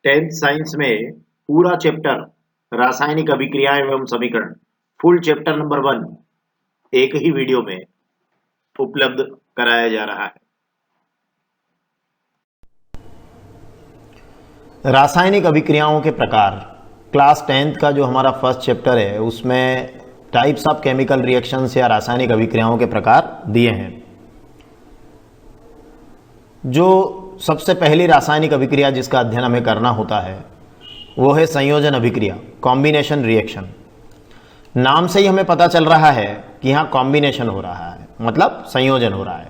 10th science में पूरा chapter रासायनिक अभिक्रियाएं एवं समीकरण फुल चैप्टर नंबर 1 एक ही वीडियो में उपलब्ध कराया जा रहा है। रासायनिक अभिक्रियाओं के प्रकार क्लास 10th का जो हमारा फर्स्ट चैप्टर है उसमें टाइप्स ऑफ केमिकल रिएक्शंस या रासायनिक अभिक्रियाओं के प्रकार दिए हैं। जो सबसे पहली रासायनिक अभिक्रिया जिसका अध्ययन हमें करना होता है वो है संयोजन अभिक्रिया, कॉम्बिनेशन रिएक्शन। नाम से ही हमें पता चल रहा है कि यहाँ कॉम्बिनेशन हो रहा है, मतलब संयोजन हो रहा है।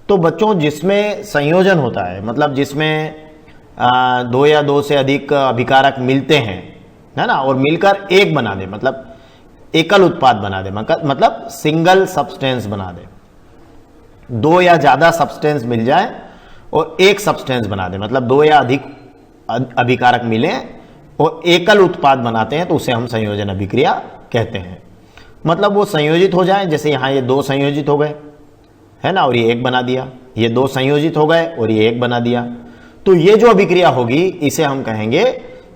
तो बच्चों, जिसमें संयोजन होता है मतलब जिसमें दो या दो से अधिक अभिकारक मिलते हैं, है ना, और मिलकर एक बना दे, मतलब एकल उत्पाद बना दे, मतलब सिंगल सब्सटेंस बना दे। दो या ज्यादा सब्सटेंस मिल जाए और एक सब्सटेंस बना दे, मतलब दो या अधिक अभिकारक मिले और एकल उत्पाद बनाते हैं, तो उसे हम संयोजन अभिक्रिया कहते हैं। मतलब वो संयोजित हो जाए, जैसे यहाँ ये दो संयोजित हो गए, है ना, और ये एक बना दिया, ये दो संयोजित हो गए और ये एक बना दिया। तो ये जो अभिक्रिया होगी इसे हम कहेंगे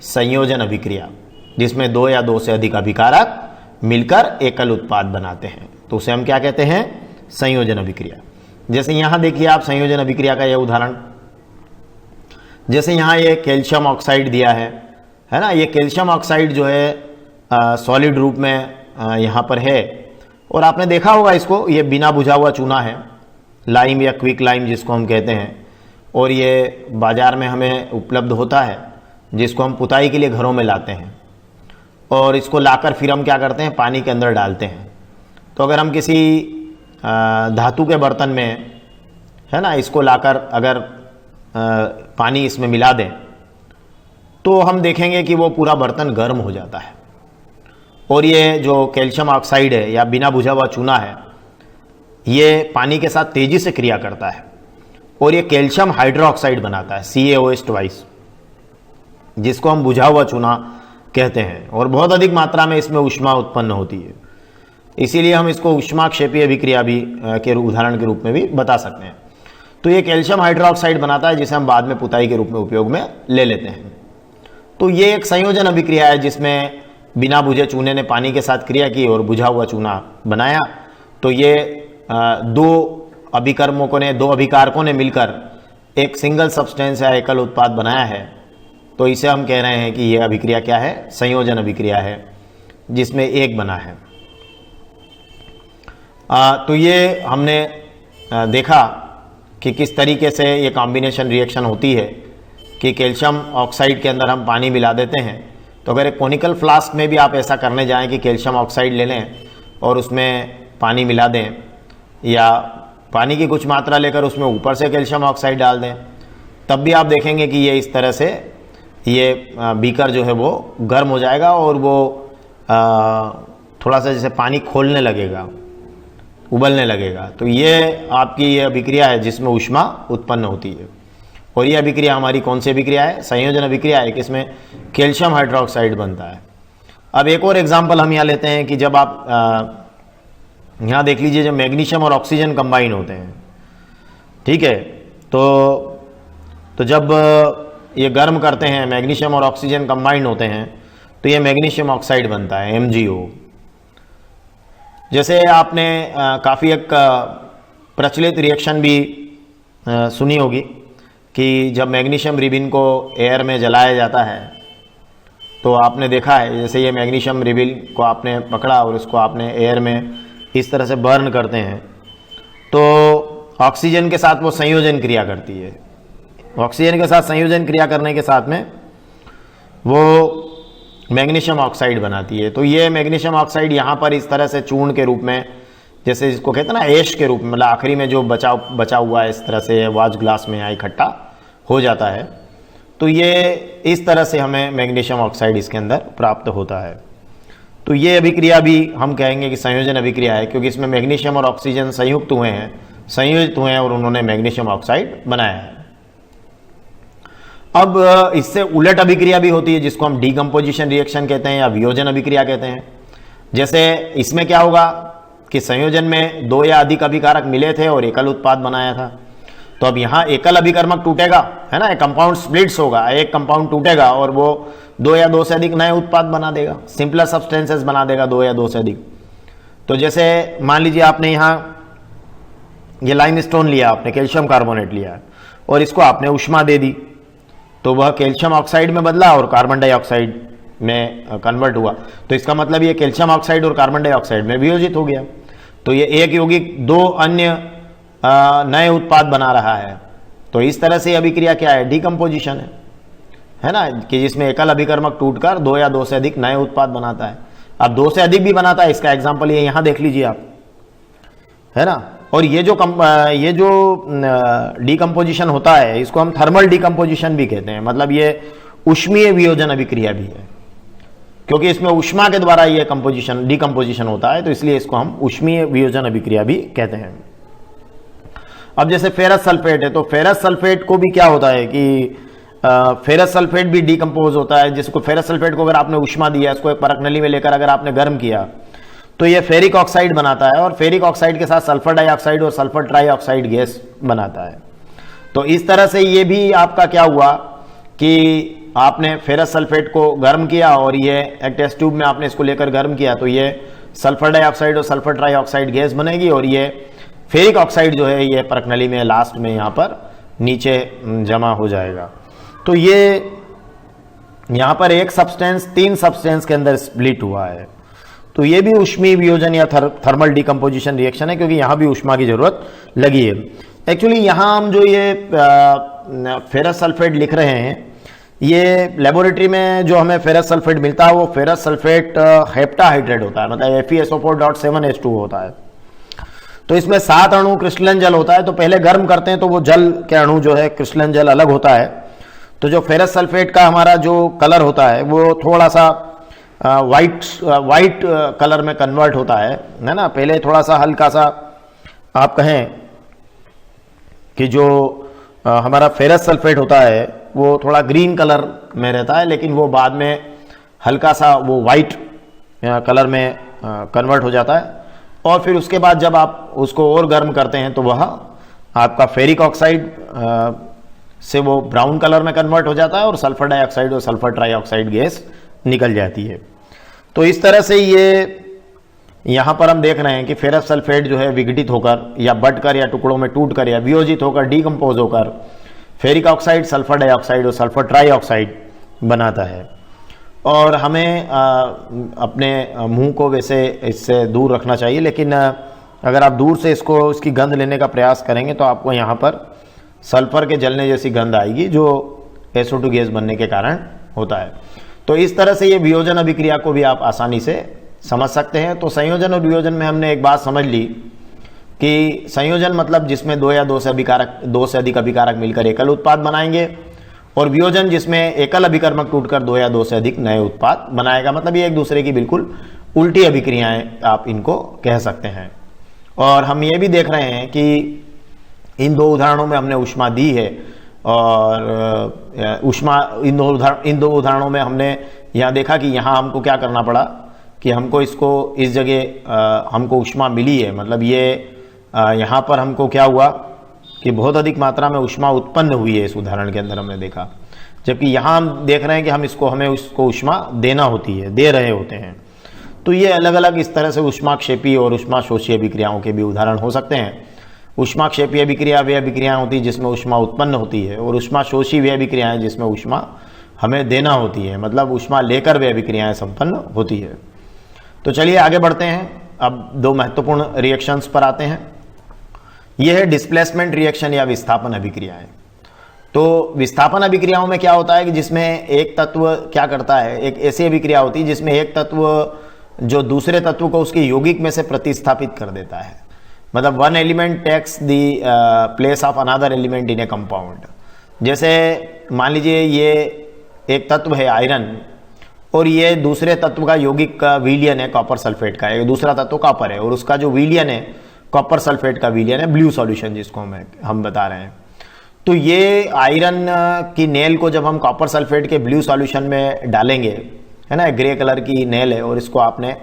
संयोजन अभिक्रिया, जिसमें दो या दो से अधिक अभिकारक मिलकर एकल उत्पाद बनाते हैं, तो उसे हम क्या कहते हैं? संयोजन अभिक्रिया। जैसे यहां देखिए आप संयोजन अभिक्रिया का यह उदाहरण, जैसे यहां ये कैल्शियम ऑक्साइड दिया है ना। ये कैल्शियम ऑक्साइड जो है सॉलिड रूप में यहां पर है, और आपने देखा होगा इसको, ये बिना बुझा हुआ चूना है, लाइम या क्विक लाइम जिसको हम कहते हैं, और ये बाजार में हमें उपलब्ध होता है, जिसको हम पुताई के लिए घरों में लाते हैं। और इसको लाकर फिर हम क्या करते हैं? पानी के अंदर डालते हैं। तो अगर हम किसी धातु के बर्तन में, है ना, इसको लाकर अगर पानी इसमें मिला दें तो हम देखेंगे कि वो पूरा बर्तन गर्म हो जाता है। और ये जो कैल्शियम ऑक्साइड है या बिना बुझा हुआ चूना है, ये पानी के साथ तेजी से क्रिया करता है और ये कैल्शियम हाइड्रोक्साइड बनाता है, CaOH ट्वाइस, जिसको हम बुझा हुआ चूना कहते हैं। और बहुत अधिक मात्रा में इसमें ऊष्मा उत्पन्न होती है, इसीलिए हम इसको ऊष्माक्षेपीय अभिक्रिया भी के उदाहरण के रूप में भी बता सकते हैं। तो ये कैल्शियम हाइड्रोक्साइड बनाता है, जिसे हम बाद में पुताई के रूप में उपयोग में ले लेते हैं। तो ये एक संयोजन अभिक्रिया है, जिसमें बिना बुझे चूने ने पानी के साथ क्रिया की और बुझा हुआ चूना बनाया। तो ये दो अभिकारकों ने मिलकर एक सिंगल सब्सटेंस या एकल उत्पाद बनाया है। तो इसे हम कह रहे हैं कि यह अभिक्रिया क्या है? संयोजन अभिक्रिया है, जिसमें एक बना है। तो ये हमने देखा कि किस तरीके से ये कॉम्बिनेशन रिएक्शन होती है कि कैल्शियम ऑक्साइड के अंदर हम पानी मिला देते हैं। तो अगर एक कोनिकल फ्लास्क में भी आप ऐसा करने जाएं कि कैल्शियम ऑक्साइड ले लें और उसमें पानी मिला दें, या पानी की कुछ मात्रा लेकर उसमें ऊपर से कैल्शियम ऑक्साइड डाल दें, तब भी आप देखेंगे कि ये इस तरह से ये बीकर जो है वो गर्म हो जाएगा और वो थोड़ा सा जैसे पानी खोलने लगेगा, उबलने लगेगा। तो ये आपकी ये अभिक्रिया है जिसमें ऊष्मा उत्पन्न होती है। और ये अभिक्रिया हमारी कौन सी अभिक्रिया है? संयोजन अभिक्रिया है, किसमें कैल्शियम हाइड्रोक्साइड बनता है। अब एक और एग्जांपल हम यहाँ लेते हैं कि जब आप यहाँ देख लीजिए, जब मैग्नीशियम और ऑक्सीजन कंबाइन होते हैं, ठीक है, तो जब ये गर्म करते हैं, मैग्नीशियम और ऑक्सीजन कंबाइन होते हैं, तो ये मैग्नीशियम ऑक्साइड बनता है, MgO। जैसे आपने काफ़ी एक प्रचलित रिएक्शन भी सुनी होगी कि जब मैग्नीशियम रिबिन को एयर में जलाया जाता है, तो आपने देखा है, जैसे ये मैग्नीशियम रिबिन को आपने पकड़ा और इसको आपने एयर में इस तरह से बर्न करते हैं, तो ऑक्सीजन के साथ वो संयोजन क्रिया करती है। ऑक्सीजन के साथ संयोजन क्रिया करने के साथ में वो मैग्नीशियम ऑक्साइड बनाती है। तो ये मैग्नीशियम ऑक्साइड यहाँ पर इस तरह से चूर्ण के रूप में, जैसे इसको कहते हैं ना, ऐश के रूप में, मतलब आखिरी में जो बचा हुआ है, इस तरह से वाच ग्लास में यहाँ इकट्ठा हो जाता है। तो ये इस तरह से हमें मैग्नीशियम ऑक्साइड इसके अंदर प्राप्त होता है। तो ये अभिक्रिया भी हम कहेंगे कि संयोजन अभिक्रिया है, क्योंकि इसमें मैग्नीशियम और ऑक्सीजन संयुक्त हुए हैं, संयोजित हुए हैं और उन्होंने मैग्नीशियम ऑक्साइड बनाया है। अब इससे उलट अभिक्रिया भी होती है, जिसको हम डीकम्पोजिशन रिएक्शन कहते हैं या वियोजन अभिक्रिया कहते हैं। जैसे इसमें क्या होगा कि संयोजन में दो या अधिक अभिकारक मिले थे और एकल उत्पाद बनाया था। तो अब यहाँ एकल अभिकर्मक टूटेगा, है ना, एक कंपाउंड स्प्लिट्स होगा, एक कंपाउंड टूटेगा और वो 2 या 2 से अधिक नए उत्पाद बना देगा, सिंपलर सब्सटेंसेस बना देगा 2 या 2 से अधिक। तो जैसे मान लीजिए आपने यहाँ ये लाइमस्टोन लिया, आपने कैल्शियम कार्बोनेट लिया और इसको आपने ऊष्मा दे दी, तो वह कैल्शियम ऑक्साइड में बदला और कार्बन डाइऑक्साइड में कन्वर्ट हुआ। तो इसका मतलब ये कैल्शियम ऑक्साइड और कार्बन डाइऑक्साइड में वियोजित हो गया। तो ये एक यौगिक 2 अन्य नए उत्पाद बना रहा है। तो इस तरह से अभिक्रिया क्या है, डीकम्पोजिशन है ना, कि जिसमें एकल अभिकर्मक टूटकर 2 या 2 से अधिक नए उत्पाद बनाता है। अब 2 से अधिक भी बनाता है, इसका एग्जांपल ये यहां देख लीजिए आप, है ना। और ये जो डीकम्पोजिशन होता है इसको हम थर्मल डीकम्पोजिशन भी कहते हैं, मतलब ये ऊष्मीय वियोजन अभिक्रिया भी है, क्योंकि इसमें ऊष्मा के द्वारा ये डीकम्पोजिशन होता है, तो इसलिए इसको हम ऊष्मीय वियोजन अभिक्रिया भी कहते हैं। अब जैसे फेरस सल्फेट है, तो फेरस सल्फेट को भी क्या होता है कि फेरस सल्फेट भी डीकम्पोज होता है, जिसको फेरस सल्फेट को अगर आपने ऊष्मा दिया, इसको एक परख नली में लेकर अगर आपने गर्म किया तो ये फेरिक ऑक्साइड बनाता है और फेरिक ऑक्साइड के साथ सल्फर डाइऑक्साइड और सल्फर ट्राइऑक्साइड गैस बनाता है। तो इस तरह से ये भी आपका क्या हुआ कि आपने फेरस सल्फेट को गर्म किया और ये एक टेस्ट ट्यूब में आपने इसको लेकर गर्म किया, तो ये सल्फर डाइऑक्साइड और सल्फर ट्राइऑक्साइड गैस बनेगी और ये फेरिक ऑक्साइड जो है ये परख नली में लास्ट में यहाँ पर नीचे जमा हो जाएगा। तो ये यहाँ पर एक सब्सटेंस 3 सब्सटेंस के अंदर स्प्लिट हुआ है। तो ये भी ऊष्मीय वियोजन या थर्मल डीकम्पोजिशन रिएक्शन है, क्योंकि यहाँ भी ऊष्मा की जरूरत लगी है। एक्चुअली यहाँ हम जो ये फेरस सल्फेट लिख रहे हैं, ये लेबोरेटरी में जो हमें फेरस सल्फेट मिलता है वो फेरस सल्फेट हेप्टाहाइड्रेट होता है, मतलब FeSO4.7H2 होता है। तो इसमें 7 अणु क्रिस्टलन जल होता है। तो पहले गर्म करते हैं तो वो जल के अणु जो है क्रिस्टलन जल अलग होता है। तो जो फेरस सल्फेट का हमारा जो कलर होता है वो थोड़ा सा वाइट कलर में कन्वर्ट होता है ना। पहले थोड़ा सा हल्का सा आप कहें कि जो हमारा फेरस सल्फेट होता है वो थोड़ा ग्रीन कलर में रहता है, लेकिन वो बाद में हल्का सा वो वाइट कलर में कन्वर्ट हो जाता है। और फिर उसके बाद जब आप उसको और गर्म करते हैं तो वह आपका फेरिक ऑक्साइड से वो ब्राउन कलर में कन्वर्ट हो जाता है और सल्फर डाइऑक्साइड और सल्फर ट्राइऑक्साइड गैस निकल जाती है। तो इस तरह से ये यहाँ पर हम देख रहे हैं कि फेरस सल्फेट जो है विघटित होकर या बटकर या टुकड़ों में टूटकर या वियोजित होकर डीकम्पोज होकर फेरिक ऑक्साइड, सल्फर डाइऑक्साइड और सल्फर ट्राइऑक्साइड बनाता है। और हमें अपने मुंह को वैसे इससे दूर रखना चाहिए, लेकिन अगर आप दूर से इसकी गंध लेने का प्रयास करेंगे तो आपको यहाँ पर सल्फर के जलने जैसी गंध आएगी, जो SO2 गैस बनने के कारण होता है। तो इस तरह से ये वियोजन अभिक्रिया को भी आप आसानी से समझ सकते हैं। तो संयोजन और वियोजन में हमने एक बात समझ ली कि संयोजन मतलब जिसमें 2 या 2 से अधिक अभिकारक मिलकर एकल उत्पाद बनाएंगे, और वियोजन जिसमें एकल अभिकर्मक टूटकर 2 या 2 से अधिक नए उत्पाद बनाएगा। मतलब ये एक दूसरे की बिल्कुल उल्टी अभिक्रियाएं आप इनको कह सकते हैं। और हम ये भी देख रहे हैं कि इन 2 उदाहरणों में हमने ऊष्मा दी है, और ऊष्मा इन दो उदाहरणों में हमने यहाँ देखा कि यहाँ हमको क्या करना पड़ा कि हमको इस जगह हमको ऊष्मा मिली है। मतलब ये यहाँ पर हमको क्या हुआ कि बहुत अधिक मात्रा में ऊष्मा उत्पन्न हुई है इस उदाहरण के अंदर हमने देखा, जबकि यहाँ हम देख रहे हैं कि हमें उसको ऊष्मा देना होती है, दे रहे होते हैं। तो ये अलग अलग इस तरह से ऊष्माक्षेपी और ऊष्माशोषी अभिक्रियाओं के भी उदाहरण हो सकते हैं। ऊष्माक्षेपी अभिक्रिया वे अभिक्रियाएं होती है जिसमें ऊष्मा उत्पन्न होती है, और ऊष्माशोषी वे अभिक्रियाएं जिसमें ऊष्मा हमें देना होती है, मतलब ऊष्मा लेकर वे अभिक्रियाएं संपन्न होती है। तो चलिए आगे बढ़ते हैं। अब 2 महत्वपूर्ण रिएक्शंस पर आते हैं। यह है डिस्प्लेसमेंट रिएक्शन या विस्थापन अभिक्रियाएं। तो विस्थापन अभिक्रियाओं में क्या होता है कि जिसमें एक तत्व क्या करता है, एक ऐसी अभिक्रिया होती है जिसमें एक तत्व जो दूसरे तत्व को उसके यौगिक में से प्रतिस्थापित कर देता है। मतलब one element takes the place of another element in a compound. जैसे मान लीजिए ये एक तत्व है आयरन, और ये दूसरे तत्व का यौगिक का विलयन है कॉपर सल्फेट का, एक दूसरा तत्व कॉपर है और उसका जो विलयन है कॉपर सल्फेट का विलयन है ब्लू सॉल्यूशन, जिसको हम बता रहे हैं। तो ये आयरन की नेल को जब हम कॉपर सल्फेट के ब्लू सॉल्यूशन में डालेंगे, है ना, ग्रे कलर की नेल है और इसको आपने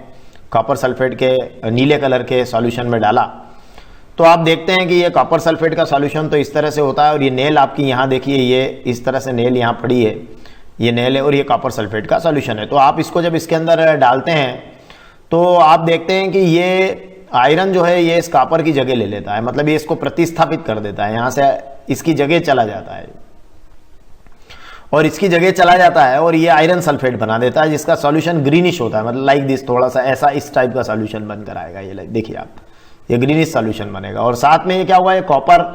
कॉपर सल्फेट के नीले कलर के सॉल्यूशन में डाला, तो आप देखते हैं कि ये कॉपर सल्फेट का सॉल्यूशन तो इस तरह से होता है, और ये नेल आपकी यहाँ देखिए, ये इस तरह से नेल यहाँ पड़ी है, ये नेल है और ये कॉपर सल्फेट का सॉल्यूशन है। तो आप इसको जब इसके अंदर डालते हैं तो आप देखते हैं कि ये आयरन जो है ये इस कॉपर की जगह ले लेता है, मतलब ये इसको प्रतिस्थापित कर देता है, यहाँ से इसकी जगह चला जाता है और इसकी जगह चला जाता है और ये आयरन सल्फेट बना देता है, जिसका सॉल्यूशन ग्रीनिश होता है, मतलब लाइक दिस, थोड़ा सा ऐसा इस टाइप का सॉल्यूशन बनकर आएगा। ये देखिए आप, ये ग्रीनिश सॉल्यूशन बनेगा। और साथ में ये क्या हुआ, ये कॉपर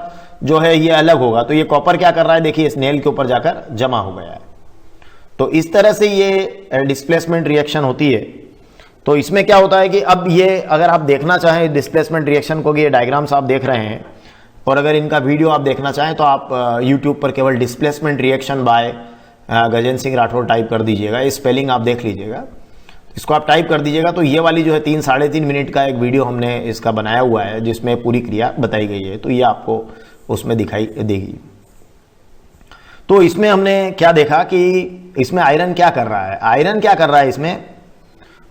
जो है ये अलग होगा, तो ये कॉपर क्या कर रहा है, देखिए इस नेल के ऊपर जाकर जमा हो गया है। तो इस तरह से ये डिस्प्लेसमेंट रिएक्शन होती है। तो इसमें क्या होता है कि अब ये अगर आप देखना चाहें डिस्प्लेसमेंट रिएक्शन को, ये डायग्राम्स आप देख रहे हैं, और अगर इनका वीडियो आप देखना चाहें तो आप YouTube पर केवल displacement reaction by Gajendra Singh Rathore type कर दीजिएगा, ये स्पेलिंग आप देख लीजिएगा, इसको आप टाइप कर दीजिएगा। तो ये वाली जो है 3-3.5 मिनट का एक वीडियो हमने इसका बनाया हुआ है, जिसमें पूरी क्रिया बताई गई है, तो ये आपको उसमें दिखाई देगी। तो इसमें हमने क्या देखा कि इसमें आयरन क्या कर रहा है, आयरन क्या कर रहा है इसमें,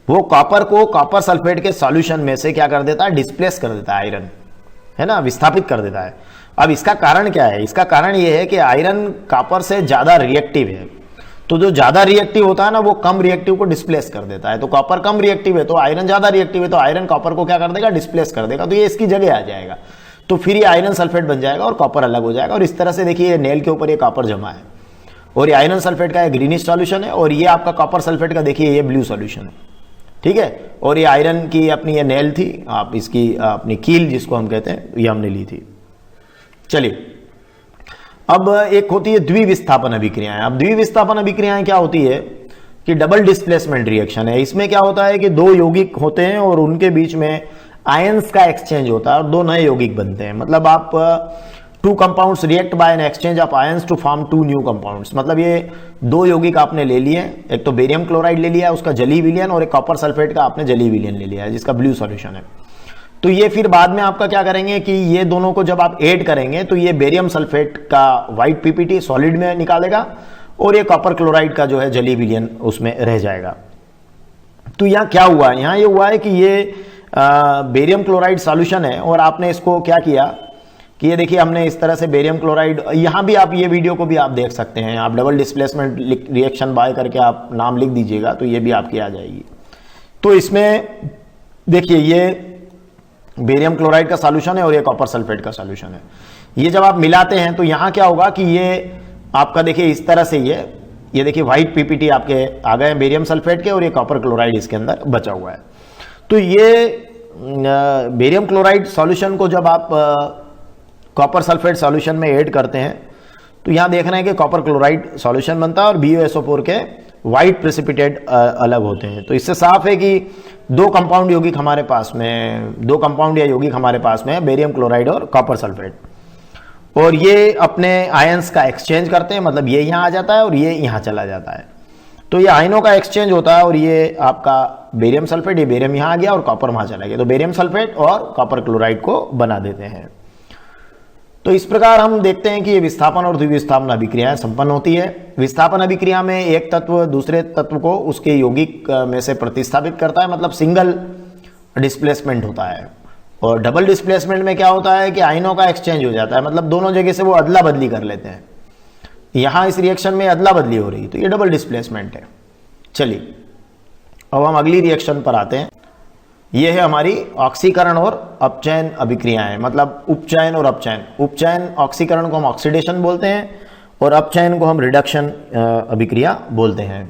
वो कॉपर को कॉपर सल्फेट के सॉल्यूशन में से क्या कर देता है, डिस्प्लेस कर देता है आयरन, है ना, विस्थापित कर देता है। अब इसका कारण क्या है, इसका कारण ये है कि आयरन कॉपर से ज्यादा रिएक्टिव है, तो जो ज्यादा रिएक्टिव होता है ना वो कम रिएक्टिव को डिस्प्लेस कर देता है। तो कॉपर कम रिएक्टिव है तो आयरन ज्यादा रिएक्टिव है, तो आयरन कॉपर को क्या कर देगा, डिस्प्लेस कर देगा, तो ये इसकी जगह आ जाएगा, तो फिर ये आयरन सल्फेट बन जाएगा और कॉपर अलग हो जाएगा। और इस तरह से देखिए नेल के ऊपर ये कॉपर जमा है और ये आयरन सल्फेट का ग्रीनिश सॉल्यूशन है, और ये आपका कॉपर सल्फेट का देखिए ये ब्लू सॉल्यूशन है, ठीक है। और ये आयरन की अपनी ये नेल थी, आप इसकी अपनी कील जिसको हम कहते हैं, ये हमने ली थी। चलिए, अब एक होती है द्विविस्थापन अभिक्रियाएं। अब द्विविस्थापन अभिक्रियाएं क्या होती है कि डबल डिस्प्लेसमेंट रिएक्शन है। इसमें क्या होता है कि दो यौगिक होते हैं और उनके बीच में आयंस का एक्सचेंज होता है और दो नए यौगिक बनते हैं। मतलब आप two compounds react by an exchange of ions to form two new compounds, मतलब ये दो यौगिक आपने ले लिए, एक तो बेरियम क्लोराइड ले लिया उसका जली विलियन, और एक कॉपर सल्फेट का आपने जली विलियन ले लिया है जिसका ब्लू सॉल्यूशन है। तो ये फिर बाद में आपका क्या करेंगे कि ये दोनों को जब आप ऐड करेंगे तो ये बेरियम सल्फेट का व्हाइट पीपीटी सॉलिड में निकालेगा और ये कॉपर क्लोराइड का जो है जली विलियन उसमें रह जाएगा। तो यहाँ क्या हुआ है, यहाँ ये हुआ है कि ये बेरियम क्लोराइड सॉल्यूशन है और आपने इसको क्या किया कि ये देखिए हमने इस तरह से बेरियम क्लोराइड, यहाँ भी आप ये वीडियो को भी आप देख सकते हैं, आप डबल डिस्प्लेसमेंट रिएक्शन बाय करके आप नाम लिख दीजिएगा तो ये भी आपकी आ जाएगी। तो इसमें देखिए ये बेरियम क्लोराइड का सॉल्यूशन है और ये कॉपर सल्फेट का सॉल्यूशन है। ये जब आप मिलाते हैं तो यहाँ क्या होगा कि ये आपका देखिए इस तरह से ये देखिए व्हाइट पीपीटी आपके आ गए बेरियम सल्फेट के और ये कॉपर क्लोराइड इसके अंदर बचा हुआ है। तो ये बेरियम क्लोराइड सॉल्यूशन को जब आप कॉपर सल्फेट सॉल्यूशन में ऐड करते हैं तो यहाँ देख रहे हैं कि कॉपर क्लोराइड सॉल्यूशन बनता है और BuSO4 के व्हाइट प्रेसिपिटेट अलग होते हैं। तो इससे साफ है कि दो कंपाउंड यौगिक हमारे पास में, दो कंपाउंड या यौगिक हमारे पास में है, बेरियम क्लोराइड और कॉपर सल्फेट, और ये अपने आयंस का एक्सचेंज करते हैं, मतलब ये यहाँ आ जाता है और ये यहाँ चला जाता है। तो ये आयनों का एक्सचेंज होता है और ये आपका बेरियम सल्फेट, ये बेरियम यहाँ आ गया और कॉपर वहाँ चला गया, तो बेरियम सल्फेट और कॉपर क्लोराइड को बना देते हैं। तो इस प्रकार हम देखते हैं कि ये विस्थापन और द्विविस्थापन अभिक्रियाएं संपन्न होती है। विस्थापन अभिक्रिया में एक तत्व दूसरे तत्व को उसके यौगिक में से प्रतिस्थापित करता है, मतलब सिंगल डिस्प्लेसमेंट होता है। और डबल डिस्प्लेसमेंट में क्या होता है कि आयनों का एक्सचेंज हो जाता है, मतलब दोनों जगह से वो अदला बदली कर लेते हैं। यहां इस रिएक्शन में अदला बदली हो रही, तो ये डबल डिस्प्लेसमेंट है। चलिए अब हम अगली रिएक्शन पर आते हैं। यह है हमारी ऑक्सीकरण और अपचयन अभिक्रियाएं, मतलब उपचयन और अपचयन। उपचयन ऑक्सीकरण को हम ऑक्सीडेशन बोलते हैं और अपचयन को हम रिडक्शन अभिक्रिया बोलते हैं।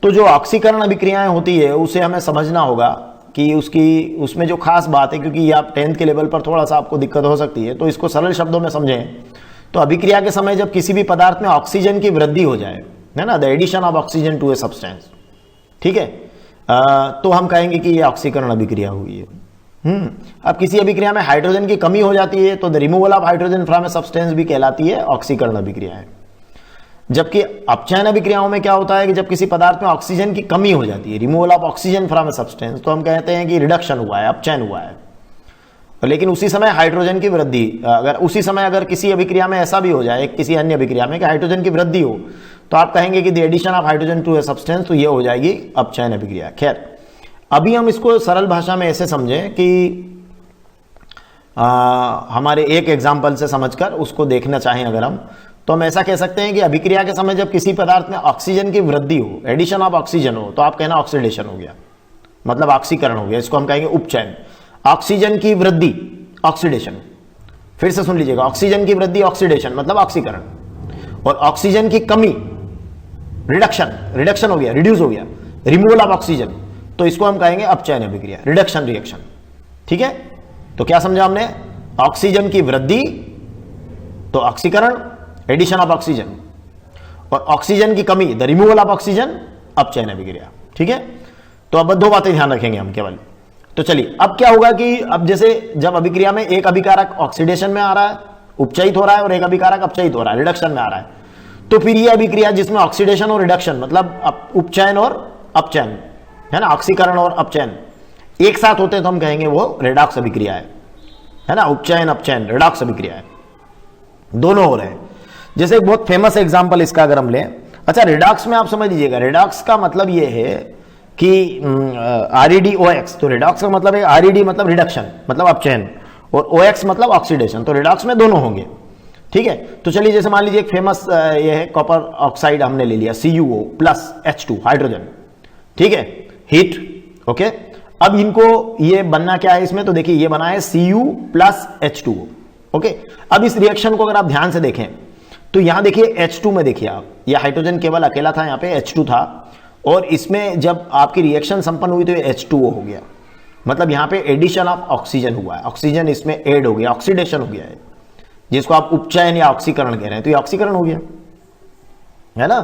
तो जो ऑक्सीकरण अभिक्रियाएं होती है उसे हमें समझना होगा कि उसमें जो खास बात है, क्योंकि ये आप 10th के लेवल पर थोड़ा सा आपको दिक्कत हो सकती है, तो इसको सरल शब्दों में समझें तो अभिक्रिया के समय जब किसी भी पदार्थ में ऑक्सीजन की वृद्धि हो जाए, है ना, the addition of oxygen to a substance, ठीक है, तो हम कहेंगे कि ये ऑक्सीकरण अभिक्रिया हुई है। अब किसी अभिक्रिया में हाइड्रोजन की कमी हो जाती है तो the removal of hydrogen from a substance भी कहलाती है ऑक्सीकरण अभिक्रिया है। जबकि अपचयन अभिक्रियाओं में क्या होता है कि जब किसी पदार्थ में ऑक्सीजन की कमी हो जाती है, removal of oxygen from A substance, तो हम कहते हैं कि रिडक्शन हुआ है, अपचयन हुआ है। लेकिन उसी समय हाइड्रोजन की वृद्धि, अगर किसी अभिक्रिया में ऐसा भी हो जाए, किसी अन्य अभिक्रिया में कि हाइड्रोजन की वृद्धि हो, तो आप कहेंगे कि the addition of hydrogen to a substance, तो ये हो जाएगी अपचयन अभिक्रिया। खैर अभी हम इसको सरल भाषा में ऐसे समझें कि हमारे एक एग्जाम्पल से समझकर उसको देखना चाहें अगर हम, तो हम ऐसा कह सकते हैं कि अभिक्रिया के समय जब किसी पदार्थ में ऑक्सीजन की वृद्धि हो, एडिशन ऑफ ऑक्सीजन हो, तो आप कहना ऑक्सीडेशन हो गया, मतलब ऑक्सीकरण हो गया। इसको हम कहेंगे उपचयन। ऑक्सीजन की वृद्धि ऑक्सीडेशन, फिर से सुन लीजिएगा, ऑक्सीजन की वृद्धि ऑक्सीडेशन मतलब ऑक्सीकरण, और ऑक्सीजन की कमी रिडक्शन, रिडक्शन हो गया, रिड्यूस हो गया, रिमूवल ऑफ ऑक्सीजन, तो इसको हम कहेंगे अपचयन अभिक्रिया, रिडक्शन रिएक्शन। ठीक है, तो क्या समझा हमने? ऑक्सीजन की वृद्धि तो ऑक्सीकरण, एडिशन ऑफ ऑक्सीजन, और ऑक्सीजन की कमी द रिमूवल ऑफ ऑक्सीजन, अपचयन अभिक्रिया। ठीक है, तो अब दो बातें ध्यान रखेंगे हम केवल। तो चलिए, अब क्या होगा कि अब जैसे जब अभिक्रिया में एक अभिकारक ऑक्सीडेशन में आ रहा है, उपचयित हो रहा है, और एक अभिकारक अपचयित हो रहा है, रिडक्शन में आ रहा है, तो फिर ये अभिक्रिया जिसमें ऑक्सीडेशन और रिडक्शन मतलब उपचयन और अपचयन है ना, ऑक्सीकरण और अपचयन एक साथ होते हैं, तो हम कहेंगे वो रेडॉक्स अभिक्रिया है ना। उपचयन अपचयन रेडॉक्स अभिक्रिया है, दोनों हो रहे हैं। जैसे एक बहुत फेमस एग्जांपल इसका अगर हम लें, अच्छा रेडॉक्स में आप समझ लीजिएगा, रेडॉक्स का मतलब ये है कि REDOX, तो रेडॉक्स का मतलब है RED मतलब रिडक्शन मतलब अपचयन, और OX मतलब ऑक्सीडेशन, तो रेडॉक्स में दोनों होंगे। ठीक है, तो चलिए जैसे मान लीजिए एक फेमस ये है कॉपर ऑक्साइड हमने ले लिया, CuO प्लस H2 हाइड्रोजन। ठीक है, हीट। ओके, अब इनको ये बनना क्या है इसमें, तो देखिए ये बना है Cu प्लस H2O। ओके, अब इस रिएक्शन को अगर आप ध्यान से देखें तो यहां देखिए H2 में देखिए आप, ये हाइड्रोजन केवल अकेला था, यहां पे H2 था, और इसमें जब आपकी रिएक्शन संपन्न हुई तो ये H2O हो गया, मतलब यहां पे एडिशन ऑफ ऑक्सीजन हुआ है, ऑक्सीजन इसमें ऐड हो गया, ऑक्सीडेशन हो गया है, जिसको आप उपचयन या ऑक्सीकरण कह रहे हैं, तो ये ऑक्सीकरण हो गया है ना।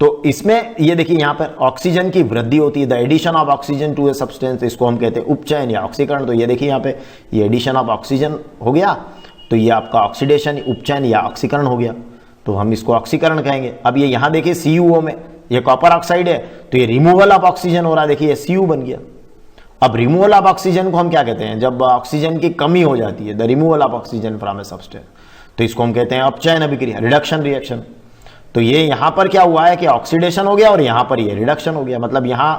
तो इसमें ये देखिए यहां पर ऑक्सीजन की वृद्धि होती है, the addition of oxygen to a substance, इसको हम कहते हैं उपचयन या ऑक्सीकरण। तो ये देखिए यहां पे ये एडिशन ऑफ ऑक्सीजन हो गया, तो ये आपका ऑक्सीडेशन, उपचयन या ऑक्सीकरण हो गया, तो हम इसको ऑक्सीकरण कहेंगे। अब ये यहां देखिए CuO में ये कॉपर ऑक्साइड है, तो ये रिमूवल ऑफ ऑक्सीजन हो रहा है, देखिए Cu बन गया। अब रिमूवल ऑफ ऑक्सीजन को हम क्या कहते हैं, जब ऑक्सीजन की कमी हो जाती है, the removal of oxygen from A substance, तो इसको हम कहते हैं अपचयन अभिक्रिया, रिडक्शन रिएक्शन। तो ये यहां पर क्या हुआ है कि ऑक्सीडेशन हो गया और यहां पर ये रिडक्शन हो गया, मतलब यहां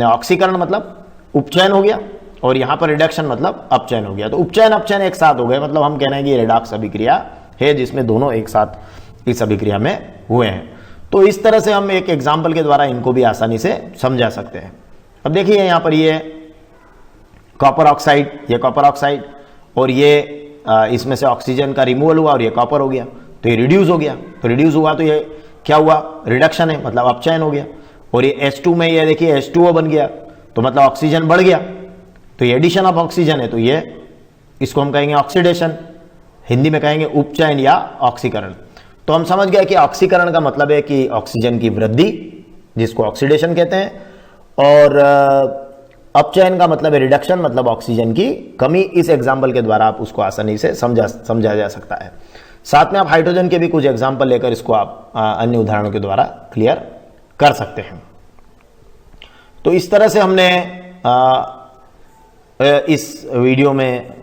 ऑक्सीकरण मतलब उपचयन हो गया और यहां पर रिडक्शन मतलब अपचयन हो गया। तो उपचयन अपचयन एक साथ हो गए, मतलब हम कह रहे हैं कि रेडॉक्स अभिक्रिया है जिसमें दोनों एक साथ इस अभिक्रिया में हुए हैं। तो इस तरह से हम एक एग्जाम्पल के द्वारा इनको भी आसानी से समझा सकते हैं। अब देखिए यहां पर ये कॉपर ऑक्साइड, ये कॉपर ऑक्साइड, और ये इसमें से ऑक्सीजन का रिमूवल हुआ और ये कॉपर हो गया, तो ये रिड्यूस हो गया, तो रिड्यूस हुआ तो ये क्या हुआ, रिडक्शन है, मतलब अपचयन हो गया। और ये H2 में ये देखिए H2O बन गया, तो मतलब ऑक्सीजन बढ़ गया, तो ये एडिशन ऑफ ऑक्सीजन है, तो ये इसको हम कहेंगे ऑक्सीडेशन, हिंदी में कहेंगे उपचयन या ऑक्सीकरण। तो हम समझ गए कि ऑक्सीकरण का मतलब है कि ऑक्सीजन की वृद्धि, जिसको ऑक्सीडेशन कहते हैं, और अपचयन का मतलब है रिडक्शन, मतलब ऑक्सीजन की कमी। इस एग्जाम्पल के द्वारा आप उसको आसानी से समझा जा सकता है। साथ में आप हाइड्रोजन के भी कुछ एग्जाम्पल लेकर इसको आप अन्य उदाहरणों के द्वारा क्लियर कर सकते हैं। तो इस तरह से हमने इस वीडियो में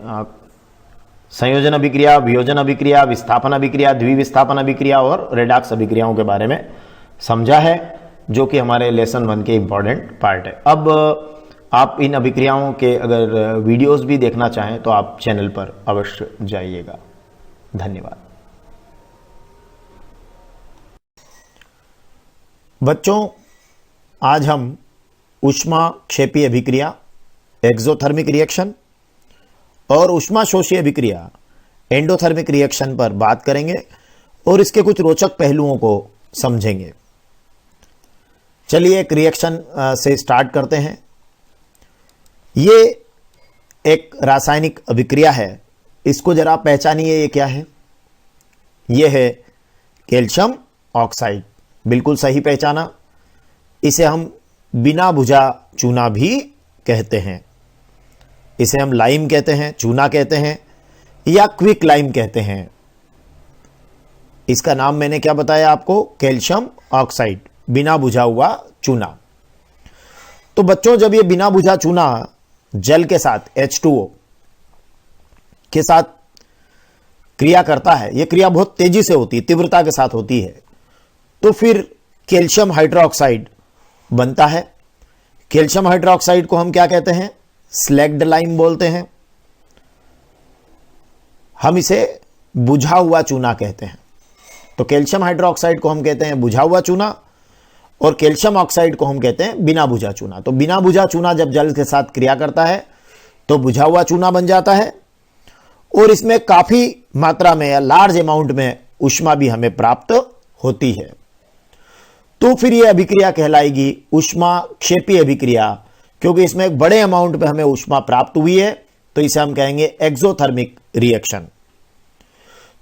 संयोजन अभिक्रिया, वियोजन अभिक्रिया, विस्थापन अभिक्रिया, द्विविस्थापन अभिक्रिया और रेडॉक्स अभिक्रियाओं के बारे में समझा है, जो कि हमारे लेसन 1 के इंपॉर्टेंट पार्ट है। अब आप इन अभिक्रियाओं के अगर वीडियोस भी देखना चाहें तो आप चैनल पर अवश्य जाइएगा। धन्यवाद। बच्चों, आज हम ऊष्माक्षेपी अभिक्रिया, एक्सोथर्मिक रिएक्शन और ऊष्माशोषी अभिक्रिया, एंडोथर्मिक रिएक्शन पर बात करेंगे और इसके कुछ रोचक पहलुओं को समझेंगे। चलिए एक रिएक्शन से स्टार्ट करते हैं। ये एक रासायनिक अभिक्रिया है, इसको जरा पहचानिए, ये क्या है? ये है कैल्शियम ऑक्साइड। बिल्कुल सही पहचाना। इसे हम बिना बुझा चूना भी कहते हैं, इसे हम लाइम कहते हैं, चूना कहते हैं या क्विक लाइम कहते हैं। इसका नाम मैंने क्या बताया आपको? कैल्शियम ऑक्साइड, बिना बुझा हुआ चूना। तो बच्चों, जब ये बिना बुझा चूना जल के साथ H2O के साथ क्रिया करता है, यह क्रिया बहुत तेजी से होती है, तीव्रता के साथ होती है, तो फिर कैल्शियम हाइड्रोक्साइड बनता है। कैल्शियम हाइड्रोक्साइड को हम क्या कहते हैं? स्लैग्ड लाइम बोलते हैं। हम इसे बुझा हुआ चूना कहते हैं। तो कैल्शियम हाइड्रोक्साइड को हम कहते हैं बुझा हुआ चूना और कैल्शियम ऑक्साइड को हम कहते हैं बिना बुझा चूना। तो बिना बुझा चूना जब जल के साथ क्रिया करता है तो बुझा हुआ चूना बन जाता है और इसमें काफी मात्रा में या लार्ज अमाउंट में ऊष्मा भी हमें प्राप्त होती है। तो फिर यह अभिक्रिया कहलाएगी ऊष्मा क्षेपी अभिक्रिया, क्योंकि इसमें एक बड़े अमाउंट पे हमें ऊष्मा प्राप्त हुई है, तो इसे हम कहेंगे एक्सोथर्मिक रिएक्शन।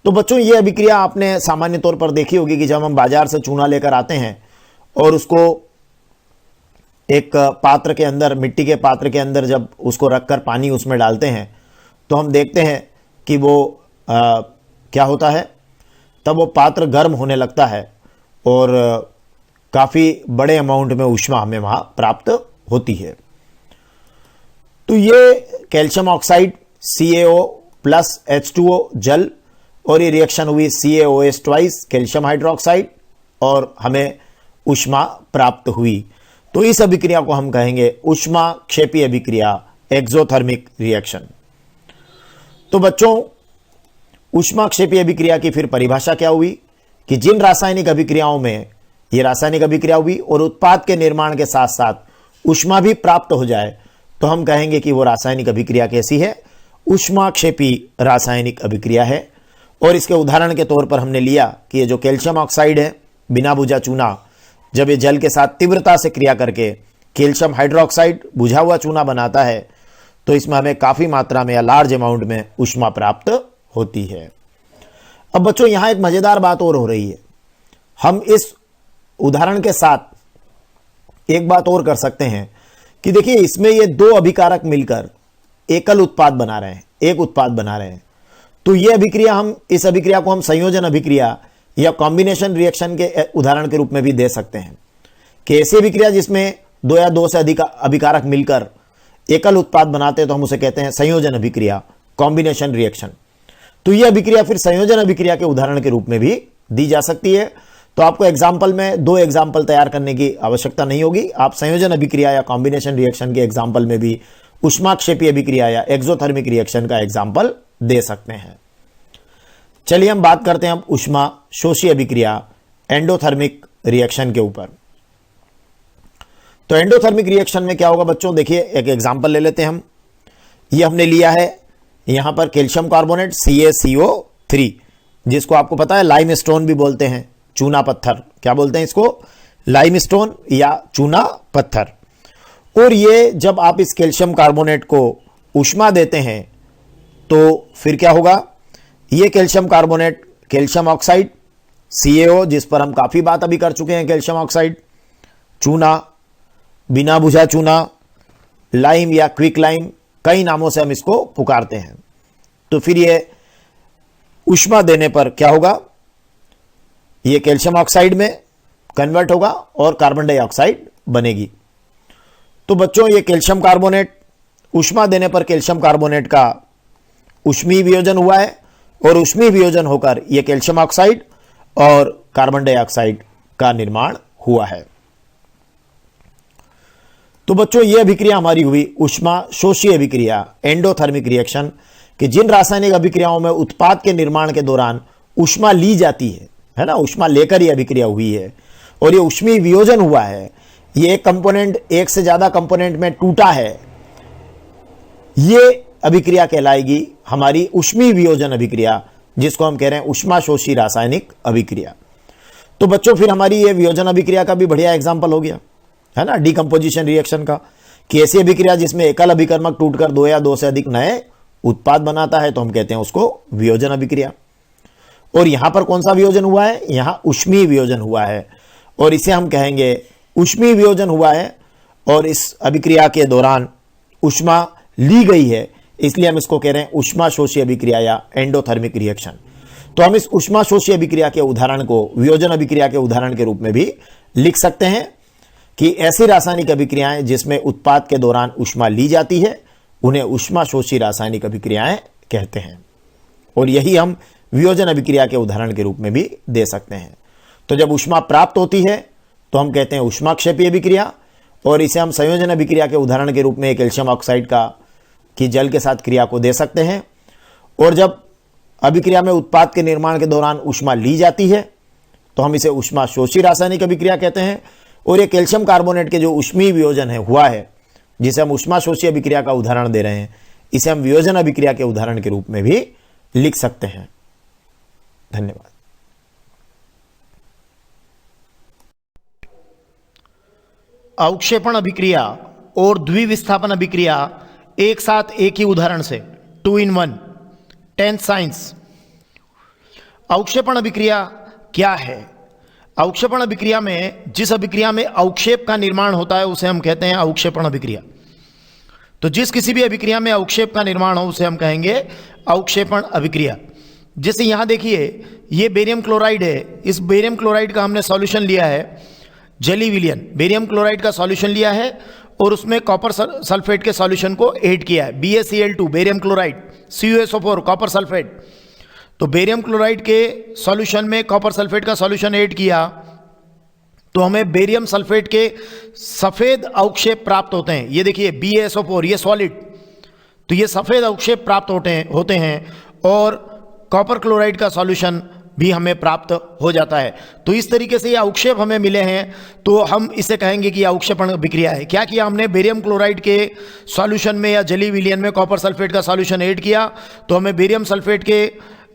तो बच्चों ये अभिक्रिया आपने सामान्य तौर पर देखी होगी कि जब हम बाजार से चूना लेकर आते हैं और उसको एक पात्र के अंदर, मिट्टी के पात्र के अंदर जब उसको रखकर पानी उसमें डालते हैं तो हम देखते हैं कि वो क्या होता है, तब वो पात्र गर्म होने लगता है और काफी बड़े अमाउंट में ऊष्मा हमें वहां प्राप्त होती है। तो ये calcium oxide CaO plus H2O जल और ये रिएक्शन हुई CaOH ट्वाइस कैल्शियम हाइड्रोक्साइड और हमें ऊष्मा प्राप्त हुई। तो इस अभिक्रिया को हम कहेंगे ऊष्मा क्षेपी अभिक्रिया, एक्सोथर्मिक रिएक्शन। तो बच्चों ऊष्मा क्षेपी अभिक्रिया की फिर परिभाषा क्या हुई कि जिन रासायनिक अभिक्रियाओं में ये रासायनिक अभिक्रिया हुई और उत्पाद के निर्माण के साथ साथ ऊष्मा भी प्राप्त हो जाए तो हम कहेंगे कि वो रासायनिक अभिक्रिया कैसी है, ऊष्मा क्षेपी रासायनिक अभिक्रिया है। और इसके उदाहरण के तौर पर हमने लिया कि ये जो कैल्शियम ऑक्साइड है बिना बुझा चूना, जब ये जल के साथ तीव्रता से क्रिया करके कैल्शियम हाइड्रोक्साइड बुझा हुआ चूना बनाता है तो इसमें हमें काफी मात्रा में या लार्ज अमाउंट में ऊष्मा प्राप्त होती है। अब बच्चों यहां एक मजेदार बात और हो रही है, हम इस उदाहरण के साथ एक बात और कर सकते हैं कि देखिए इसमें ये दो अभिकारक मिलकर एकल उत्पाद बना रहे हैं, एक उत्पाद बना रहे हैं। तो ये अभिक्रिया, हम इस अभिक्रिया को हम संयोजन अभिक्रिया या कॉम्बिनेशन रिएक्शन के उदाहरण के रूप में भी दे सकते हैं कि ऐसी अभिक्रिया जिसमें दो या दो से अधिक अभिकारक मिलकर एकल उत्पाद बनाते हैं तो हम उसे कहते हैं संयोजन अभिक्रिया, कॉम्बिनेशन रिएक्शन। तो यह अभिक्रिया फिर संयोजन अभिक्रिया के उदाहरण के रूप में भी दी जा सकती है। तो आपको एग्जाम्पल में दो एग्जाम्पल तैयार करने की आवश्यकता नहीं होगी, आप संयोजन अभिक्रिया या कॉम्बिनेशन रिएक्शन के एग्जाम्पल में भी ऊष्माक्षेपी अभिक्रिया या एक्सोथर्मिक रिएक्शन का एग्जाम्पल दे सकते हैं। चलिए हम बात करते हैं अब ऊष्मा शोषी अभिक्रिया एंडोथर्मिक रिएक्शन के ऊपर। तो एंडोथर्मिक रिएक्शन में क्या होगा बच्चों, देखिए एक एग्जाम्पल ले लेते हैं हम। ये हमने लिया है यहां पर कैल्शियम कार्बोनेट CaCO3, जिसको आपको पता है लाइम स्टोन भी बोलते हैं, चूना पत्थर, क्या बोलते हैं इसको, लाइम स्टोन या चूना पत्थर। और ये जब आप इस कैल्शियम कार्बोनेट को ऊष्मा देते हैं तो फिर क्या होगा, ये calcium carbonate calcium oxide CaO, जिस पर हम काफी बात अभी कर चुके हैं, कैल्शियम ऑक्साइड, चूना, बिना बुझा चूना, लाइम या क्विक लाइम, कई नामों से हम इसको पुकारते हैं। तो फिर ये ऊष्मा देने पर क्या होगा, ये कैल्शियम ऑक्साइड में कन्वर्ट होगा और कार्बन डाइऑक्साइड बनेगी। तो बच्चों ये कैल्शियम कार्बोनेट ऊष्मा देने पर कैल्शियम कार्बोनेट का ऊष्मीय वियोजन हुआ है और ऊष्मीय वियोजन होकर यह कैल्शियम ऑक्साइड और कार्बन डाइऑक्साइड का निर्माण हुआ है। तो बच्चों यह अभिक्रिया हमारी हुई ऊष्मा शोषी अभिक्रिया एंडोथर्मिक रिएक्शन, कि जिन रासायनिक अभिक्रियाओं में उत्पाद के निर्माण के दौरान ऊष्मा ली जाती है ना, ऊष्मा लेकर यह अभिक्रिया हुई है और यह ऊष्मीय वियोजन हुआ है, ये एक कंपोनेंट एक से ज्यादा कंपोनेंट में टूटा है, ये अभिक्रिया कहलाएगी हमारी ऊष्मीय वियोजन अभिक्रिया, जिसको हम कह रहे हैं ऊष्मा शोषी रासायनिक अभिक्रिया। तो बच्चों फिर हमारी ये वियोजन अभिक्रिया का भी बढ़िया एग्जांपल हो गया है ना, डीकंपोजिशन रिएक्शन का, कि ऐसी अभिक्रिया जिसमें एकल अभिकर्मक टूटकर दो या दो से अधिक नए उत्पाद बनाता है तो हम कहते हैं उसको वियोजन अभिक्रिया। और यहां पर कौन सा वियोजन हुआ है, यहां ऊष्मीय वियोजन हुआ है और इसे हम कहेंगे ऊष्मीय वियोजन हुआ है और इस अभिक्रिया के दौरान ऊष्मा ली गई है, इसलिए हम इसको कह रहे हैं ऊष्मा शोषी अभिक्रिया या एंडोथर्मिक रिएक्शन। तो हम इस ऊष्मा शोषी अभिक्रिया के उदाहरण को वियोजन अभिक्रिया के उदाहरण के रूप में भी लिख सकते हैं कि ऐसी रासायनिक अभिक्रियाएं जिसमें उत्पाद के दौरान ऊष्मा ली जाती है उन्हें ऊष्मा शोषी रासायनिक अभिक्रियाएं कहते हैं। और यही हम वियोजन अभिक्रिया के उदाहरण के रूप में भी दे सकते हैं। तो जब ऊष्मा प्राप्त होती है तो हम कहते हैं ऊष्माक्षेपी अभिक्रिया, और इसे हम संयोजन अभिक्रिया के उदाहरण के रूप में कैल्शियम ऑक्साइड की जल के साथ क्रिया को दे सकते हैं। और जब अभिक्रिया में उत्पाद के निर्माण के दौरान ऊष्मा ली जाती है तो हम इसे ऊष्मा शोषी रासायनिक अभिक्रिया कहते हैं। और ये कैल्शियम कार्बोनेट के जो ऊष्मीय वियोजन है हुआ है, जिसे हम ऊष्मा शोषी अभिक्रिया का उदाहरण दे रहे हैं, इसे हम वियोजन अभिक्रिया के उदाहरण के रूप में भी लिख सकते हैं। धन्यवाद। अवक्षेपण अभिक्रिया और द्विविस्थापन अभिक्रिया एक साथ एक ही उदाहरण से 2 in 1 10th साइंस। अवक्षेपण अभिक्रिया क्या है? अवक्षेपण अभिक्रिया में जिस अभिक्रिया में अवक्षेप का निर्माण होता है उसे हम कहते हैं अवक्षेपण अभिक्रिया। तो जिस किसी भी अभिक्रिया में अवक्षेप का निर्माण हो उसे हम कहेंगे अवक्षेपण अभिक्रिया। जैसे यहां देखिए, ये बेरियम क्लोराइड है, इस बेरियम क्लोराइड का हमने सॉल्यूशन लिया है, जेली विलियन बेरियम क्लोराइड का सॉल्यूशन लिया है और उसमें कॉपर सल्फेट के सॉल्यूशन को ऐड किया है, BaCl2 barium chloride, CuSO4 copper sulphate. तो बेरियम क्लोराइड के सॉल्यूशन में कॉपर सल्फेट का सॉल्यूशन ऐड किया तो हमें बेरियम सल्फेट के सफेद अवक्षेप प्राप्त होते हैं। ये देखिए BaSO4, ये सॉलिड, तो ये सफेद अवक्षेप प्राप्त होते हैं और कॉपर क्लोराइड का सॉल्यूशन भी हमें प्राप्त हो जाता है। तो इस तरीके से ये अवक्षेप हमें मिले हैं तो हम इसे कहेंगे कि अवक्षेपण अभिक्रिया है। क्या किया हमने? बेरियम क्लोराइड के सॉल्यूशन में या जेली विलियन में कॉपर सल्फेट का सॉल्यूशन ऐड किया तो हमें बेरियम सल्फेट के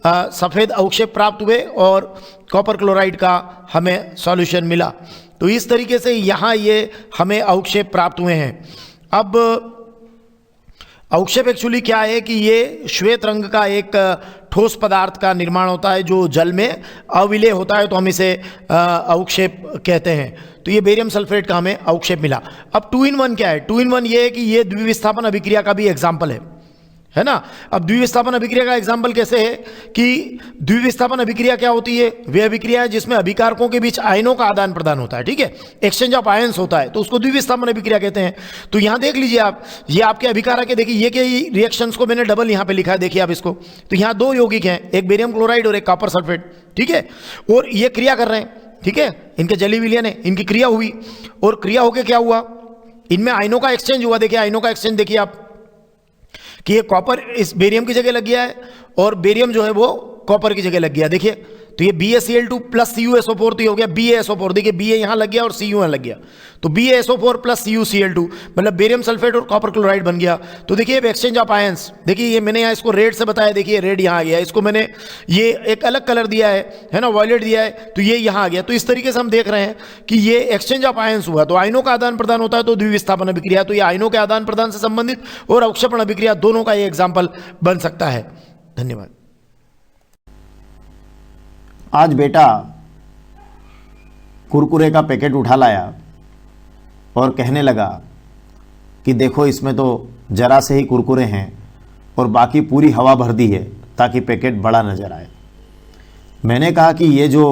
सफ़ेद अवक्षेप प्राप्त हुए और कॉपर क्लोराइड का हमें सॉल्यूशन मिला। तो इस तरीके से यहाँ ये हमें अवक्षेप प्राप्त हुए हैं। अब अवक्षेप एक्चुअली क्या है कि ये श्वेत रंग का एक ठोस पदार्थ का निर्माण होता है जो जल में अविलेय होता है, तो हम इसे अवक्षेप कहते हैं। तो ये बेरियम सल्फेट का हमें अवक्षेप मिला। अब 2 in 1 क्या है? 2 in 1 ये है कि ये द्विविस्थापन अभिक्रिया का भी एग्जाम्पल है ना। अब द्विविस्थापन अभिक्रिया का एग्जाम्पल कैसे है कि द्विविस्थापन अभिक्रिया क्या होती है? वे अभिक्रिया है जिसमें अभिकारकों के बीच आयनों का आदान प्रदान होता है, ठीक है, एक्सचेंज ऑफ आयंस होता है, तो उसको द्विविस्थापन अभिक्रिया कहते हैं। तो यहां देख लीजिए आप, ये आपके अभिकारक है, देखिए ये क्या रिएक्शंस को मैंने डबल यहां पे लिखा है, देखिए आप इसको। तो यहां 2 यौगिक हैं, एक बेरियम क्लोराइड और एक कॉपर सल्फेट, ठीक है, और ये क्रिया कर रहे हैं, ठीक है, इनके जेली विलियन है, इनकी क्रिया हुई और क्रिया होकर क्या हुआ? इनमें आयनों का एक्सचेंज हुआ। देखिए आयनों का एक्सचेंज देखिए आप कि ये कॉपर इस बेरियम की जगह लग गया है और बेरियम जो है वो कॉपर की जगह लग गया। देखिए तो ये BaCl2 प्लस CuSO4 तो ये हो गया BaSO4, देखिए Ba यहाँ लग गया और Cu यहाँ लग गया, तो BaSO4 प्लस CuCl2 मतलब बेरियम सल्फेट और कॉपर क्लोराइड बन गया। तो देखिए एक्सचेंज ऑफ आयंस, देखिए ये मैंने यहाँ इसको रेड से बताया, देखिए रेड यहाँ आ गया, इसको मैंने ये एक अलग कलर दिया है ना, वॉयलेट दिया है, तो ये यहाँ आ गया। तो इस तरीके से हम देख रहे हैं कि ये एक्सचेंज ऑफ आयंस हुआ, तो आयनों का आदान प्रदान होता है तो द्विविस्थापन अभिक्रिया, तो ये आयनों के आदान प्रदान से संबंधित और अवक्षेपण अभिक्रिया दोनों का ये एग्जाम्पल बन सकता है। धन्यवाद। आज बेटा कुरकुरे का पैकेट उठा लाया और कहने लगा कि देखो इसमें तो जरा से ही कुरकुरे हैं और बाकी पूरी हवा भर दी है ताकि पैकेट बड़ा नजर आए। मैंने कहा कि ये जो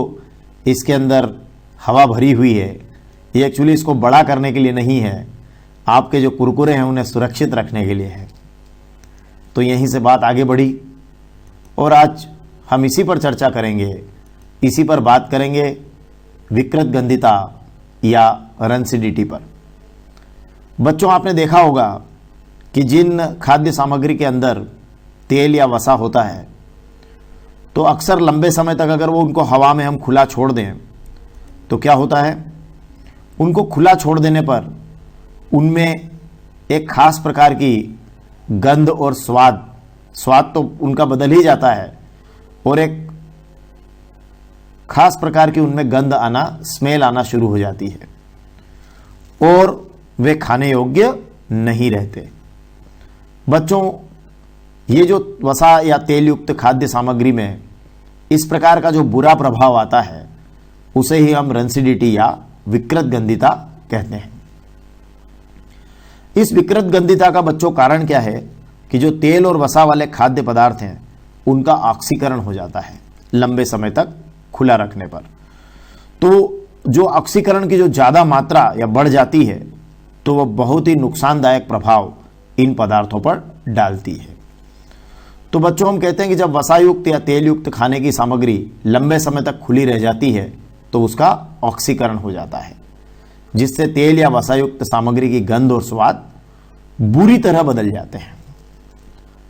इसके अंदर हवा भरी हुई है ये एक्चुअली इसको बड़ा करने के लिए नहीं है, आपके जो कुरकुरे हैं उन्हें सुरक्षित रखने के लिए है। तो यहीं से बात आगे बढ़ी और आज हम इसी पर चर्चा करेंगे, इसी पर बात करेंगे विकृत गंधिता या रंसिडिटी पर। बच्चों आपने देखा होगा कि जिन खाद्य सामग्री के अंदर तेल या वसा होता है तो अक्सर लंबे समय तक अगर वो उनको हवा में हम खुला छोड़ दें तो क्या होता है, उनको खुला छोड़ देने पर उनमें एक खास प्रकार की गंध और स्वाद तो उनका बदल ही जाता है और एक खास प्रकार की उनमें गंध आना, स्मेल आना शुरू हो जाती है और वे खाने योग्य नहीं रहते। बच्चों ये जो वसा या तेल युक्त खाद्य सामग्री में इस प्रकार का जो बुरा प्रभाव आता है उसे ही हम रंसिडिटी या विकृत गंधिता कहते हैं। इस विकृत गंधिता का बच्चों कारण क्या है कि जो तेल और वसा वाले खाद्य पदार्थ हैं उनका ऑक्सीकरण हो जाता है लंबे समय तक खुला रखने पर। तो जो ऑक्सीकरण की जो ज़्यादा मात्रा या बढ़ जाती है तो वह बहुत ही नुकसानदायक प्रभाव इन पदार्थों पर डालती है। तो बच्चों हम कहते हैं कि जब वसायुक्त या तेल युक्त खाने की सामग्री लंबे समय तक खुली रह जाती है तो उसका ऑक्सीकरण हो जाता है, जिससे तेल या वसायुक्त सामग्री की गंध और स्वाद बुरी तरह बदल जाते हैं।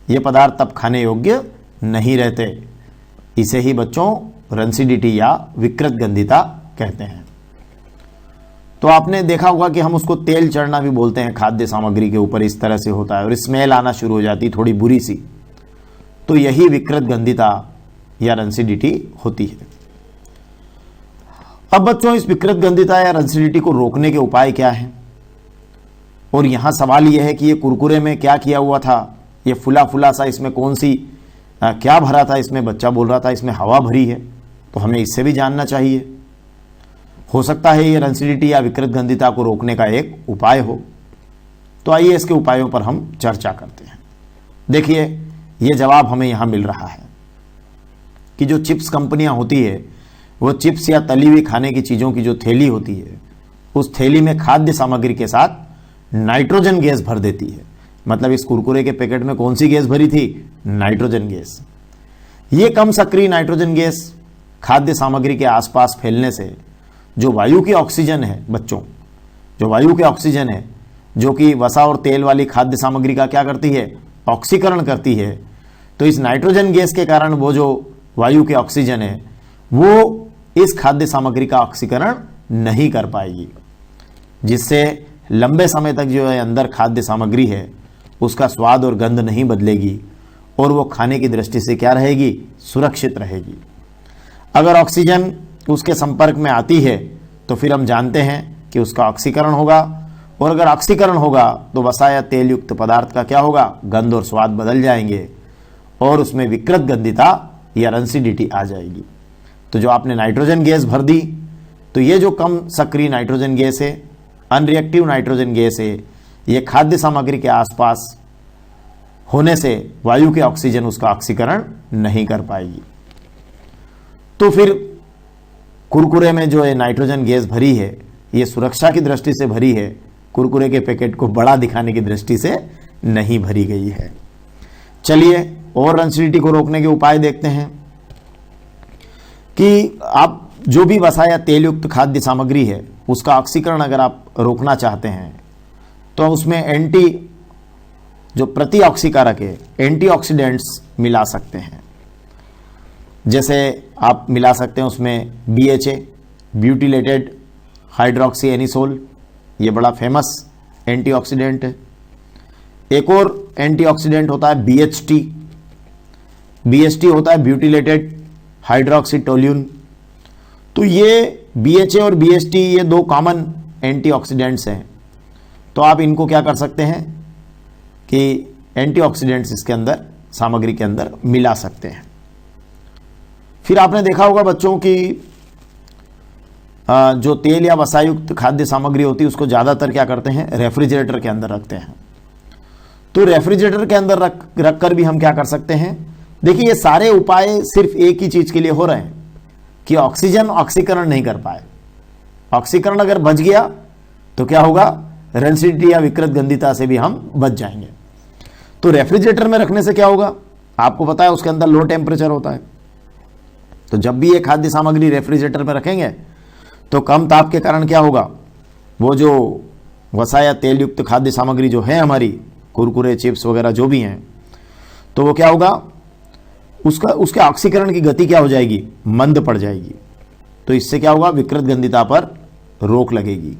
ये पदार्थ तब खाने योग्य नहीं रहते इसे ही बच्चों रंसिडिटी या विकृत गंधिता कहते हैं। तो आपने देखा होगा कि हम उसको तेल चढ़ना भी बोलते हैं, खाद्य सामग्री के ऊपर इस तरह से होता है और स्मेल आना शुरू हो जाती थोड़ी बुरी सी, तो यही विकृत गंधिता या रंसिडिटी होती है। अब बच्चों इस विकृत गंधिता या रंसिडिटी को रोकने के उपाय क्या हैं? और यहां सवाल यह है कि ये कुरकुरे में क्या किया हुआ था, ये फुला फुला सा इसमें कौन सी क्या भरा था, इसमें बच्चा बोल रहा था इसमें हवा भरी है, तो हमें इससे भी जानना चाहिए। हो सकता है ये रंसिडिटी या विकृत गंधिता को रोकने का एक उपाय हो। तो आइए इसके उपायों पर हम चर्चा करते हैं। देखिए ये जवाब हमें यहां मिल रहा है कि जो चिप्स कंपनियां होती है वो चिप्स या तली हुई खाने की चीज़ों की जो थैली होती है उस थैली में खाद्य सामग्री के साथ नाइट्रोजन गैस भर देती है। मतलब इस कुरकुरे के पैकेट में कौन सी गैस भरी थी? Nitrogen gas. ये कम सक्रिय नाइट्रोजन गैस खाद्य सामग्री के आसपास फैलने से जो वायु की ऑक्सीजन है बच्चों, जो वायु की ऑक्सीजन है जो कि वसा और तेल वाली खाद्य सामग्री का क्या करती है? ऑक्सीकरण करती है। तो इस नाइट्रोजन गैस के कारण वो जो वायु की ऑक्सीजन है वो इस खाद्य सामग्री का ऑक्सीकरण नहीं कर पाएगी, जिससे लंबे समय तक जो है अंदर खाद्य सामग्री है उसका स्वाद और गंध नहीं बदलेगी और वो खाने की दृष्टि से क्या रहेगी? सुरक्षित रहेगी। अगर ऑक्सीजन उसके संपर्क में आती है तो फिर हम जानते हैं कि उसका ऑक्सीकरण होगा, और अगर ऑक्सीकरण होगा तो वसा या तेल युक्त पदार्थ का क्या होगा? गंध और स्वाद बदल जाएंगे और उसमें विकृत गंधिता या रंसिडिटी आ जाएगी। तो जो आपने नाइट्रोजन गैस भर दी, तो ये जो कम सक्रिय नाइट्रोजन गैस है, अनरिएक्टिव नाइट्रोजन गैस है, ये खाद्य सामग्री के आसपास होने से वायु के ऑक्सीजन उसका ऑक्सीकरण नहीं कर पाएगी। तो फिर कुरकुरे में जो है नाइट्रोजन गैस भरी है ये सुरक्षा की दृष्टि से भरी है, कुरकुरे के पैकेट को बड़ा दिखाने की दृष्टि से नहीं भरी गई है। चलिए और रंसिडिटी को रोकने के उपाय देखते हैं कि आप जो भी वसा या तेल युक्त खाद्य सामग्री है उसका ऑक्सीकरण अगर आप रोकना चाहते हैं तो उसमें जो प्रतिऑक्सीकारक है एंटीऑक्सीडेंट्स मिला सकते हैं। जैसे आप मिला सकते हैं उसमें BHA, ब्यूटिलेटेड हाइड्रोक्सी एनिसोल, ये बड़ा फेमस एंटीऑक्सीडेंट है। एक और एंटीऑक्सीडेंट होता है BHT। BHT होता है ब्यूटिलेटेड हाइड्रोक्सी टोल्यून। तो ये BHA और BHT ये दो कॉमन एंटीऑक्सीडेंट्स हैं। तो आप इनको क्या कर सकते हैं कि एंटीऑक्सीडेंट्स इसके अंदर सामग्री के अंदर मिला सकते हैं। फिर आपने देखा होगा बच्चों की जो तेल या वसायुक्त खाद्य सामग्री होती है उसको ज़्यादातर क्या करते हैं? रेफ्रिजरेटर के अंदर रखते हैं। तो रेफ्रिजरेटर के अंदर रख कर भी हम क्या कर सकते हैं? देखिए ये सारे उपाय सिर्फ एक ही चीज़ के लिए हो रहे हैं कि ऑक्सीजन ऑक्सीकरण नहीं कर पाए। ऑक्सीकरण अगर बच गया तो क्या होगा? रंसिडिटी या विकृत गंधिता से भी हम बच जाएंगे। तो रेफ्रिजरेटर में रखने से क्या होगा? आपको पता है उसके अंदर लो टेम्परेचर होता है। तो जब भी ये खाद्य सामग्री रेफ्रिजरेटर में रखेंगे तो कम ताप के कारण क्या होगा? वो जो वसा या तेल युक्त खाद्य सामग्री जो है हमारी कुरकुरे चिप्स वगैरह जो भी हैं, तो वो क्या होगा? उसके ऑक्सीकरण की गति क्या हो जाएगी? मंद पड़ जाएगी। तो इससे क्या होगा? विकृत गंधिता पर रोक लगेगी।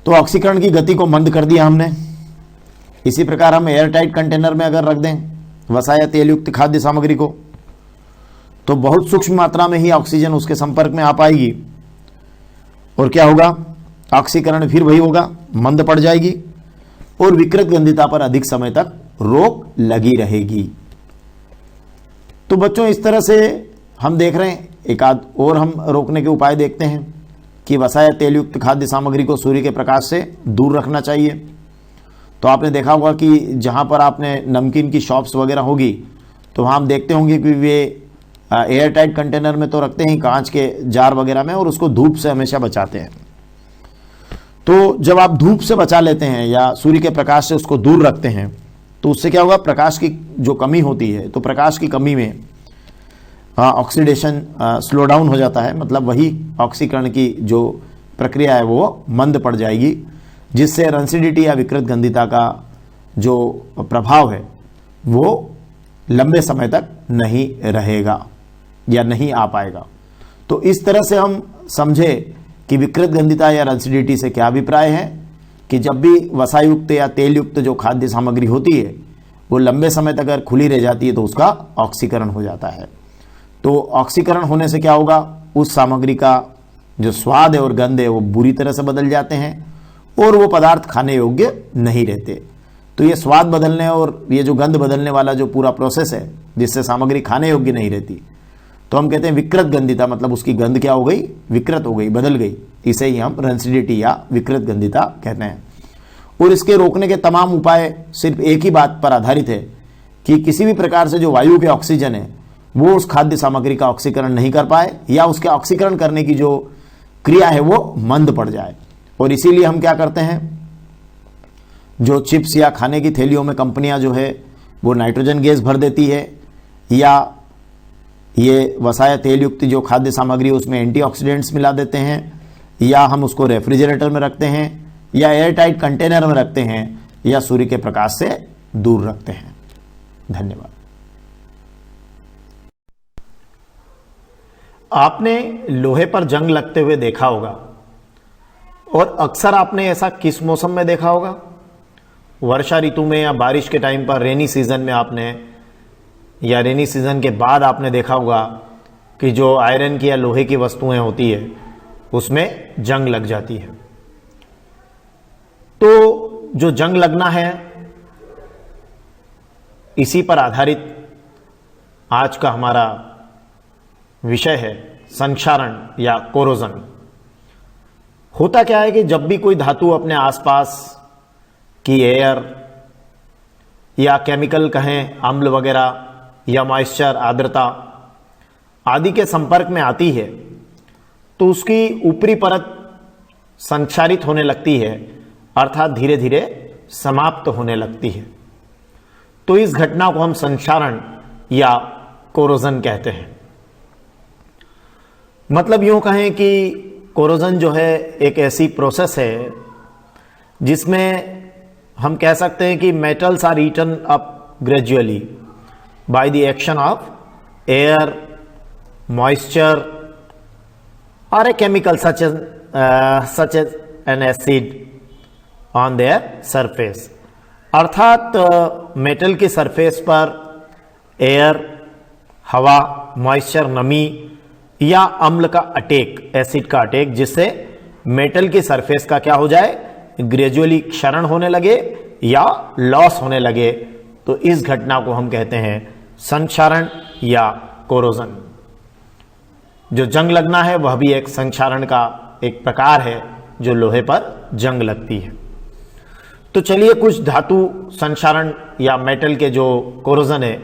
तो ऑक्सीकरण की गति को मंद कर दिया हमने। इसी प्रकार हम एयर टाइट कंटेनर में अगर रख दें वसा या तेल युक्त खाद्य सामग्री को तो बहुत सूक्ष्म मात्रा में ही ऑक्सीजन उसके संपर्क में आ पाएगी और क्या होगा? ऑक्सीकरण फिर वही होगा, मंद पड़ जाएगी और विकृत गंधिता पर अधिक समय तक रोक लगी रहेगी। तो बच्चों इस तरह से हम देख रहे हैं। एक आध और हम रोकने के उपाय देखते हैं कि वसा या तेल युक्त खाद्य सामग्री को सूर्य के प्रकाश से दूर रखना चाहिए। तो आपने देखा होगा कि जहाँ पर आपने नमकीन की शॉप्स वगैरह होगी तो वहाँ हम देखते होंगे कि वे एयर टाइट कंटेनर में तो रखते हैं, कांच के जार वगैरह में, और उसको धूप से हमेशा बचाते हैं। तो जब आप धूप से बचा लेते हैं या सूर्य के प्रकाश से उसको दूर रखते हैं तो उससे क्या होगा? प्रकाश की जो कमी होती है, तो प्रकाश की कमी में ऑक्सीडेशन स्लो डाउन हो जाता है। मतलब वही ऑक्सीकरण की जो प्रक्रिया है वो मंद पड़ जाएगी, जिससे रंसिडिटी या विकृत गंधिता का जो प्रभाव है वो लंबे समय तक नहीं रहेगा या नहीं आ पाएगा। तो इस तरह से हम समझे कि विकृत गंधिता या रंसिडिटी से क्या अभिप्राय है कि जब भी वसायुक्त या तेल युक्त जो खाद्य सामग्री होती है वो लंबे समय तक अगर खुली रह जाती है तो उसका ऑक्सीकरण हो जाता है। तो ऑक्सीकरण होने से क्या होगा, उस सामग्री का जो स्वाद है और गंध है वो बुरी तरह से बदल जाते हैं और वो पदार्थ खाने योग्य नहीं रहते। तो ये स्वाद बदलने और ये जो गंध बदलने वाला जो पूरा प्रोसेस है जिससे सामग्री खाने योग्य नहीं रहती, तो हम कहते हैं विकृत गंधिता, मतलब उसकी गंध क्या हो गई, विकृत हो गई, बदल गई। इसे ही हम रंसिडिटी या विकृत गंधिता कहते हैं। और इसके रोकने के तमाम उपाय सिर्फ एक ही बात पर आधारित है कि किसी भी प्रकार से जो वायु के ऑक्सीजन है वो उस खाद्य सामग्री का ऑक्सीकरण नहीं कर पाए या उसके ऑक्सीकरण करने की जो क्रिया है वो मंद पड़ जाए। और इसीलिए हम क्या करते हैं, जो चिप्स या खाने की थैलियों में कंपनियां जो है वो नाइट्रोजन गैस भर देती है, या ये वसा या तेल युक्त जो खाद्य सामग्री उसमें एंटीऑक्सीडेंट्स मिला देते हैं, या हम उसको रेफ्रिजरेटर में रखते हैं, या एयर टाइट कंटेनर में रखते हैं, या सूर्य के प्रकाश से दूर रखते हैं। धन्यवाद। आपने लोहे पर जंग लगते हुए देखा होगा, और अक्सर आपने ऐसा किस मौसम में देखा होगा? वर्षा ऋतु में या बारिश के टाइम पर, रेनी सीजन में आपने, या रेनी सीजन के बाद आपने देखा होगा कि जो आयरन की या लोहे की वस्तुएं होती है उसमें जंग लग जाती है। तो जो जंग लगना है इसी पर आधारित आज का हमारा विषय है संक्षारण या कोरोजन। होता क्या है कि जब भी कोई धातु अपने आसपास की एयर या केमिकल कहें, अम्ल वगैरह या मॉइस्चर, आर्द्रता आदि के संपर्क में आती है तो उसकी ऊपरी परत संक्षारित होने लगती है, अर्थात धीरे धीरे समाप्त होने लगती है। तो इस घटना को हम संक्षारण या कोरोजन कहते हैं। मतलब यूं कहें कि कोरोजन जो है एक ऐसी प्रोसेस है जिसमें हम कह सकते हैं कि metals are eaten up gradually by the action of air, moisture or a chemical such as an acid on their surface। अर्थात मेटल की सरफेस पर एयर, हवा, मॉइस्चर, नमी या अम्ल का अटैक, एसिड का अटैक, जिससे मेटल की सरफेस का क्या हो जाए, ग्रेजुअली क्षरण होने लगे या लॉस होने लगे। तो इस घटना को हम कहते हैं संक्षारण या कोरोजन। जो जंग लगना है वह भी एक संक्षारण का एक प्रकार है जो लोहे पर जंग लगती है। तो चलिए कुछ धातु संक्षारण या मेटल के जो कोरोजन है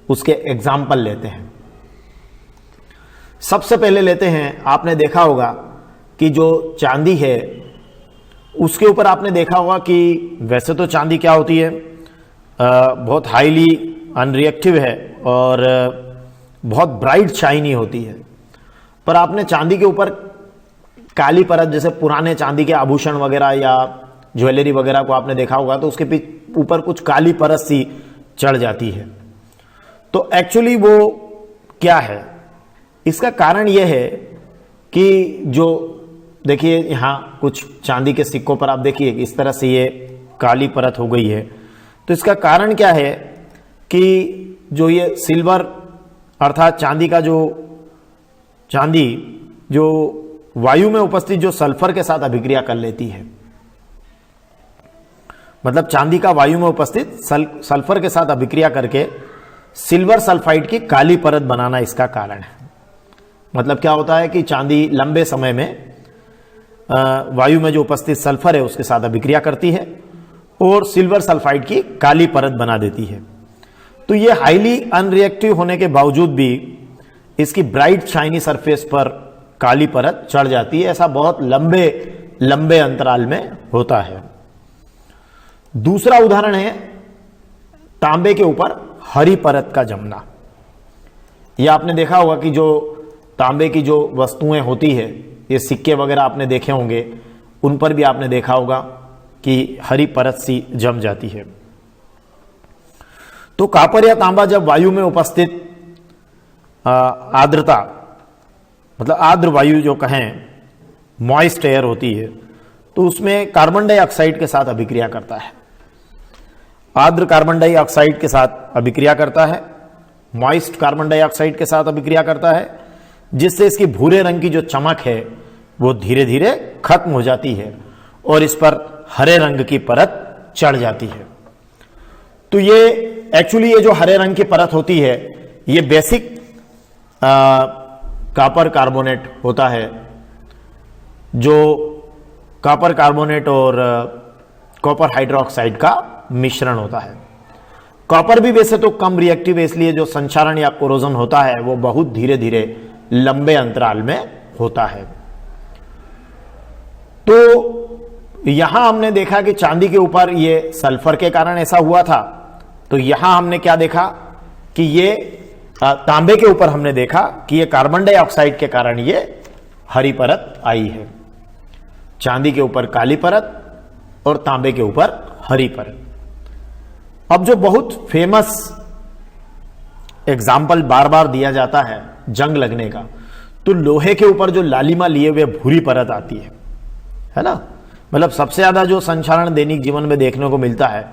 उसके एग्जाम्पल लेते हैं। सबसे पहले लेते हैं, आपने देखा होगा कि जो चांदी है उसके ऊपर आपने देखा होगा कि वैसे तो चांदी क्या होती है, बहुत हाईली अनरिएक्टिव है और बहुत ब्राइट शाइनी होती है। पर आपने चांदी के ऊपर काली परत, जैसे पुराने चांदी के आभूषण वगैरह या ज्वेलरी वगैरह को आपने देखा होगा तो उसके ऊपर कुछ काली परत सी चढ़ जाती है। तो एक्चुअली वो क्या है, इसका कारण यह है कि जो देखिए यहाँ कुछ चांदी के सिक्कों पर आप देखिए इस तरह से ये काली परत हो गई है। तो इसका कारण क्या है कि जो ये सिल्वर अर्थात चांदी जो वायु में उपस्थित जो सल्फर के साथ अभिक्रिया कर लेती है, मतलब चांदी का वायु में उपस्थित सल्फर के साथ अभिक्रिया करके सिल्वर सल्फाइड की काली परत बनाना इसका कारण है। मतलब क्या होता है कि चांदी लंबे समय में वायु में जो उपस्थित सल्फर है उसके साथ अभिक्रिया करती है और सिल्वर सल्फाइड की काली परत बना देती है। तो ये हाईली अनरिएक्टिव होने के बावजूद भी इसकी ब्राइट शाइनी सरफेस पर काली परत चढ़ जाती है। ऐसा बहुत लंबे अंतराल में होता है। दूसरा उदाहरण है तांबे के ऊपर हरी परत का जमना। यह आपने देखा होगा कि जो तांबे की जो वस्तुएं होती है, ये सिक्के वगैरह आपने देखे होंगे, उन पर भी आपने देखा होगा कि हरी परत सी जम जाती है। तो कॉपर या तांबा जब वायु में उपस्थित आर्द्रता, मतलब आर्द्र वायु जो कहें, मॉइस्ट एयर होती है, तो उसमें कार्बन डाइऑक्साइड के साथ अभिक्रिया करता है। आर्द्र कार्बन डाइऑक्साइड के साथ अभिक्रिया करता है, मॉइस्ट कार्बन डाइऑक्साइड के साथ अभिक्रिया करता है, जिससे इसकी भूरे रंग की जो चमक है वो धीरे धीरे खत्म हो जाती है और इस पर हरे रंग की परत चढ़ जाती है। तो ये एक्चुअली ये जो हरे रंग की परत होती है ये बेसिक कॉपर कार्बोनेट होता है, जो कॉपर कार्बोनेट और कॉपर हाइड्रोक्साइड का मिश्रण होता है। कॉपर भी वैसे तो कम रिएक्टिव है, इसलिए जो संक्षारण या कोरोजन होता है वो बहुत धीरे धीरे लंबे अंतराल में होता है। तो यहां हमने देखा कि चांदी के ऊपर ये सल्फर के कारण ऐसा हुआ था, तो यहां हमने क्या देखा कि ये तांबे के ऊपर हमने देखा कि ये कार्बन डाइऑक्साइड के कारण ये हरी परत आई है। चांदी के ऊपर काली परत और तांबे के ऊपर हरी परत। अब जो बहुत फेमस एग्जाम्पल बार बार दिया जाता है जंग लगने का, तो लोहे के ऊपर जो लालिमा लिए हुए भूरी परत आती है ना, मतलब सबसे ज्यादा जो संक्षारण दैनिक जीवन में देखने को मिलता है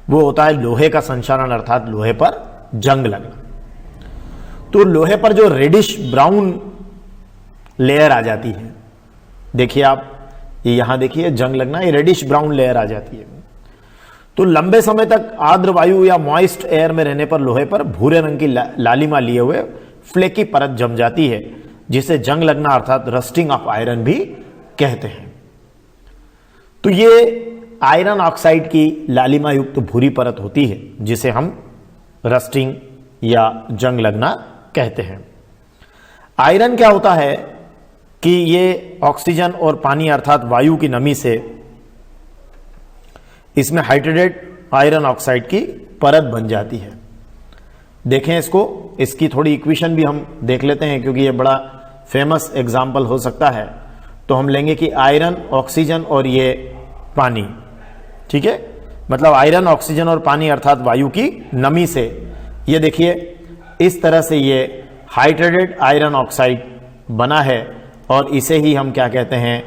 वो होता है लोहे का संक्षारण, अर्थात लोहे पर जंग लगना। तो लोहे पर जो रेडिश ब्राउन लेयर आ जाती है, देखिए आप ये यहां देखिए जंग लगना, ये रेडिश ब्राउन लेयर आ जाती है। तो लंबे समय तक आर्द्र वायु या मॉइस्ट एयर में रहने पर लोहे पर भूरे रंग की लालिमा लिए हुए फ्लेकी परत जम जाती है, जिसे जंग लगना अर्थात रस्टिंग ऑफ आयरन भी कहते हैं। तो ये आयरन ऑक्साइड की लालिमा युक्त भूरी परत होती है, जिसे हम रस्टिंग या जंग लगना कहते हैं। आयरन क्या होता है कि ये ऑक्सीजन और पानी अर्थात वायु की नमी से इसमें हाइड्रेटेड आयरन ऑक्साइड की परत बन जाती है। देखें इसको, इसकी थोड़ी इक्वेशन भी हम देख लेते हैं क्योंकि ये बड़ा फेमस एग्जाम्पल हो सकता है। तो हम लेंगे कि आयरन, ऑक्सीजन और ये पानी, ठीक है, मतलब आयरन, ऑक्सीजन और पानी अर्थात वायु की नमी से, ये देखिए इस तरह से ये हाइड्रेटेड आयरन ऑक्साइड बना है और इसे ही हम क्या कहते हैं,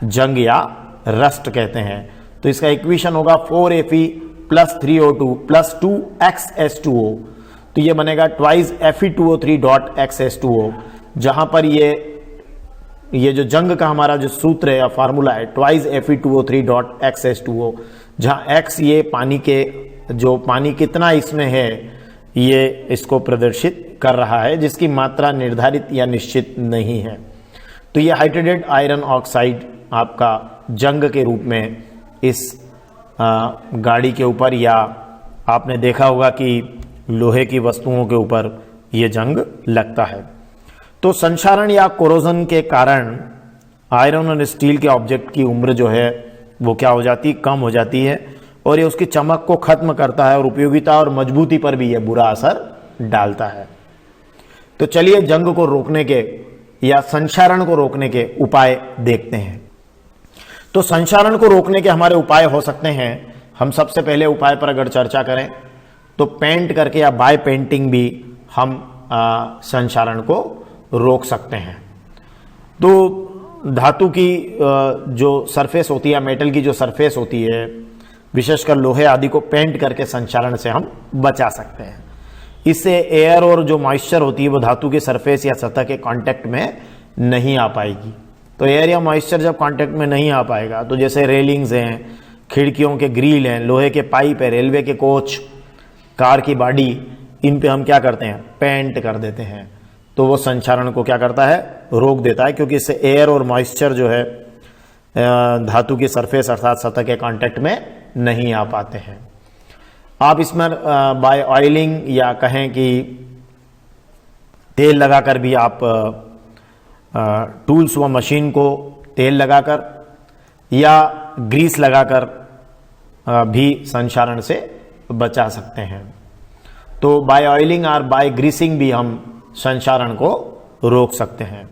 जंग या रस्ट कहते हैं। तो इसका इक्वेशन होगा 4Fe + 3O2 + 2XS2O। तो ये बनेगा ट्वाइस Fe2O3.XS2O, जहां पर ये जो जंग का हमारा जो सूत्र है या फार्मूला है ट्वाइस Fe2O3.XS2O, जहां X ये पानी के जो पानी कितना इसमें है ये इसको प्रदर्शित कर रहा है, जिसकी मात्रा निर्धारित या निश्चित नहीं है। तो ये हाइड्रेटेड आयरन ऑक्साइड आपका जंग के रूप में इस गाड़ी के ऊपर या आपने देखा होगा कि लोहे की वस्तुओं के ऊपर ये जंग लगता है। तो संक्षारण या कोरोजन के कारण आयरन और स्टील के ऑब्जेक्ट की उम्र जो है वो क्या हो जाती, कम हो जाती है और ये उसकी चमक को खत्म करता है और उपयोगिता और मजबूती पर भी ये बुरा असर डालता है। तो चलिए जंग को रोकने के या संक्षारण को रोकने के उपाय देखते हैं। तो संक्षारण को रोकने के हमारे उपाय हो सकते हैं। हम सबसे पहले उपाय पर अगर चर्चा करें तो पेंट करके या बाय पेंटिंग भी हम संक्षारण को रोक सकते हैं। तो धातु की जो सरफेस होती है, मेटल की जो सरफेस होती है, विशेषकर लोहे आदि को पेंट करके संक्षारण से हम बचा सकते हैं। इससे एयर और जो मॉइस्चर होती है वो धातु के सरफेस या सतह के कांटेक्ट में नहीं आ पाएगी। तो एयर या मॉइस्चर जब कांटेक्ट में नहीं आ पाएगा तो जैसे रेलिंग्स हैं, खिड़कियों के ग्रिल हैं, लोहे के पाइप है, रेलवे के कोच, कार की बॉडी, इन पे हम क्या करते हैं, पेंट कर देते हैं। तो वो संक्षारण को क्या करता है, रोक देता है, क्योंकि इससे एयर और मॉइस्चर जो है धातु की सरफेस अर्थात सतह के कांटेक्ट में नहीं आ पाते हैं। आप इसमें बाय ऑयलिंग या कहें कि तेल लगाकर भी आप टूल्स व मशीन को तेल लगाकर या ग्रीस लगाकर भी संक्षारण से बचा सकते हैं। तो बाय ऑयलिंग और बाय ग्रीसिंग भी हम संक्षारण को रोक सकते हैं।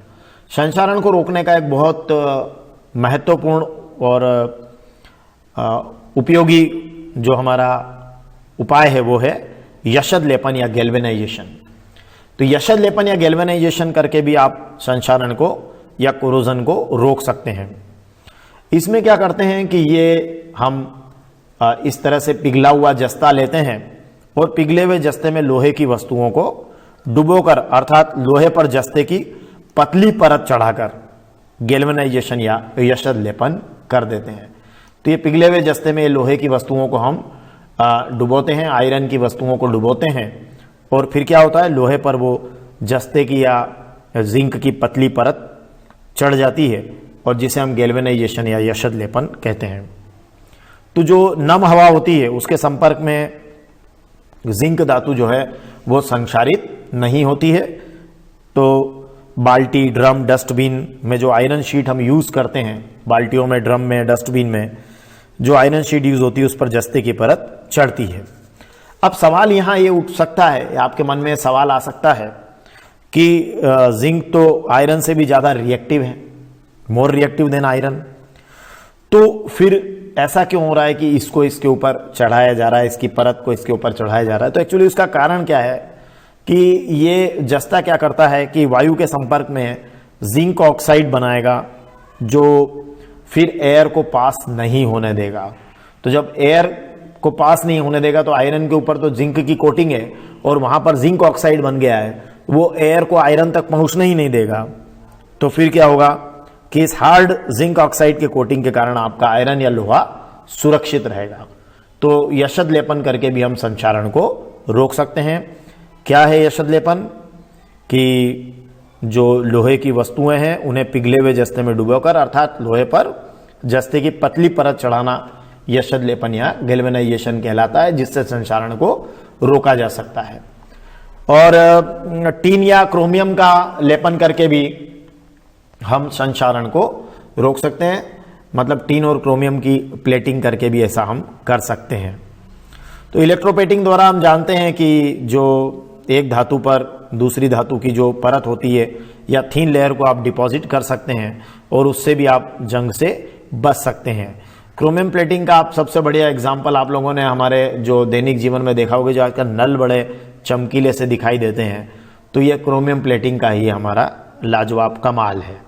संक्षारण को रोकने का एक बहुत महत्वपूर्ण और उपयोगी जो हमारा उपाय है वो है यशद लेपन या गैल्वेनाइजेशन। तो यशद लेपन या गैल्वेनाइजेशन करके भी आप संक्षारण को या कोरोजन को रोक सकते हैं। इसमें क्या करते हैं कि ये हम इस तरह से पिघला हुआ जस्ता लेते हैं और पिघले हुए जस्ते में लोहे की वस्तुओं को डुबोकर अर्थात लोहे पर जस्ते की पतली परत चढ़ाकर गैल्वेनाइजेशन या यशद लेपन कर देते हैं। तो ये पिघले हुए जस्ते में लोहे की वस्तुओं को हम डुबोते हैं, आयरन की वस्तुओं को डुबोते हैं और फिर क्या होता है, लोहे पर वो जस्ते की या जिंक की पतली परत चढ़ जाती है और जिसे हम गैल्वेनाइजेशन या यशद लेपन कहते हैं। तो जो नम हवा होती है उसके संपर्क में जिंक धातु जो है वो संक्षारित नहीं होती है। तो बाल्टी, ड्रम, डस्टबिन में जो आयरन शीट हम यूज करते हैं, बाल्टियों में, ड्रम में, डस्टबिन में जो आयरन शीट यूज होती है उस पर जस्ते की परत चढ़ती है। अब सवाल यहां ये उठ सकता है, आपके मन में सवाल आ सकता है कि जिंक तो आयरन से भी ज्यादा रिएक्टिव है, मोर रिएक्टिव देन आयरन, तो फिर ऐसा क्यों हो रहा है कि इसको इसके ऊपर चढ़ाया जा रहा है, इसकी परत को इसके ऊपर चढ़ाया जा रहा है? तो एक्चुअली उसका कारण क्या है कि ये जस्ता क्या करता है कि वायु के संपर्क में जिंक ऑक्साइड बनाएगा जो फिर एयर को पास नहीं होने देगा। तो जब एयर को पास नहीं होने देगा तो आयरन के ऊपर तो जिंक की कोटिंग है और वहां पर जिंक ऑक्साइड बन गया है, वो एयर को आयरन तक पहुंचने ही नहीं देगा। तो फिर क्या होगा कि इस हार्ड जिंक ऑक्साइड के कोटिंग के कारण आपका आयरन या लोहा सुरक्षित रहेगा। तो यशद लेपन करके भी हम संक्षारण को रोक सकते हैं। क्या है यशद लेपन? कि जो लोहे की वस्तुएं हैं उन्हें पिघले हुए जस्ते में डुबोकर अर्थात लोहे पर जस्ते की पतली परत चढ़ाना यशद लेपन या गैल्वेनाइजेशन कहलाता है, जिससे संक्षारण को रोका जा सकता है। और टीन या क्रोमियम का लेपन करके भी हम संक्षारण को रोक सकते हैं, मतलब टीन और क्रोमियम की प्लेटिंग करके भी ऐसा हम कर सकते हैं। तो इलेक्ट्रोप्लेटिंग द्वारा हम जानते हैं कि जो एक धातु पर दूसरी धातु की जो परत होती है या थीन लेयर को आप डिपॉजिट कर सकते हैं और उससे भी आप जंग से बच सकते हैं। क्रोमियम प्लेटिंग का आप सबसे बढ़िया एग्जाम्पल आप लोगों ने हमारे जो दैनिक जीवन में देखा होगा, जो आजकल नल बड़े चमकीले से दिखाई देते हैं, तो यह क्रोमियम प्लेटिंग का ही हमारा लाजवाब कमाल है।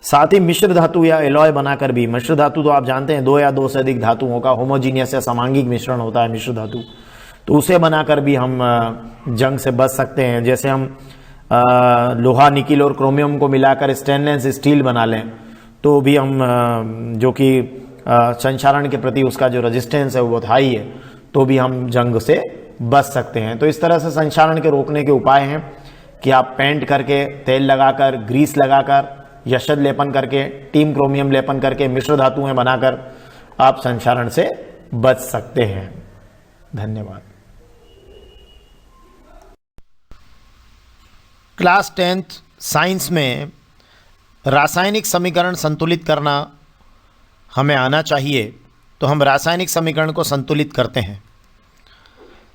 साथ ही मिश्र धातु या एलॉय बनाकर भी, मिश्र धातु तो आप जानते हैं दो या दो से अधिक धातुओं का होमोजीनियस या समांगिक मिश्रण होता है मिश्र धातु, तो उसे बनाकर भी हम जंग से बच सकते हैं। जैसे हम लोहा, निकिल और क्रोमियम को मिलाकर स्टेनलेस स्टील बना लें तो भी हम जो कि संक्षारण के प्रति उसका जो रेजिस्टेंस है वो बहुत हाई है, तो भी हम जंग से बच सकते हैं। तो इस तरह से संक्षारण के रोकने के उपाय हैं कि आप पेंट करके, तेल लगाकर, ग्रीस लगाकर, यशद लेपन करके, टीम क्रोमियम लेपन करके, मिश्र धातुएं बनाकर आप संक्षारण से बच सकते हैं। धन्यवाद। क्लास 10th साइंस में रासायनिक समीकरण संतुलित करना हमें आना चाहिए, तो हम रासायनिक समीकरण को संतुलित करते हैं।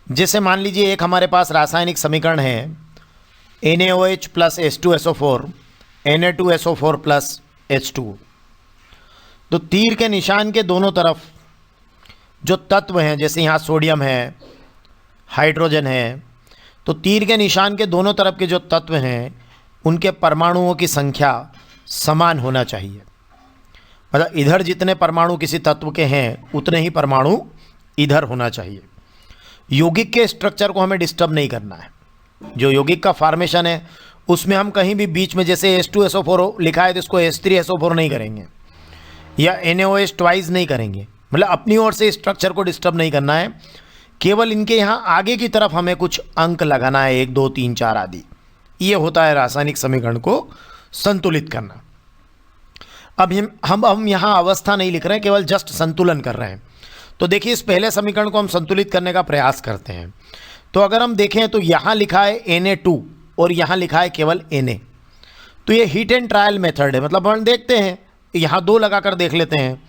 जैसे मान लीजिए एक हमारे पास रासायनिक समीकरण है NaOH plus H2SO4 Na2SO4 plus H2। तो तीर के निशान के दोनों तरफ जो तत्व हैं, जैसे यहाँ सोडियम है, हाइड्रोजन है, तो तीर के निशान के दोनों तरफ के जो तत्व हैं उनके परमाणुओं की संख्या समान होना चाहिए। मतलब इधर जितने परमाणु किसी तत्व के हैं उतने ही परमाणु इधर होना चाहिए। यौगिक के स्ट्रक्चर को हमें डिस्टर्ब नहीं करना है। जो यौगिक का फॉर्मेशन है उसमें हम कहीं भी बीच में जैसे H2SO4 लिखा है तो इसको H3SO4 नहीं करेंगे या NaOH ट्वाइस नहीं करेंगे, मतलब अपनी ओर से स्ट्रक्चर को डिस्टर्ब नहीं करना है। केवल इनके यहाँ आगे की तरफ हमें कुछ अंक लगाना है, 1 2 3 4 आदि। ये होता है रासायनिक समीकरण को संतुलित करना। अब हम यहाँ अवस्था नहीं लिख रहे हैं, केवल जस्ट संतुलन कर रहे हैं। तो देखिए इस पहले समीकरण को हम संतुलित करने का प्रयास करते हैं। तो अगर हम देखें तो यहाँ लिखा है Na2 और यहाँ लिखा है केवल Na। तो ये हीट एंड ट्रायल मेथड है, मतलब हम देखते हैं, यहाँ 2 लगाकर देख लेते हैं।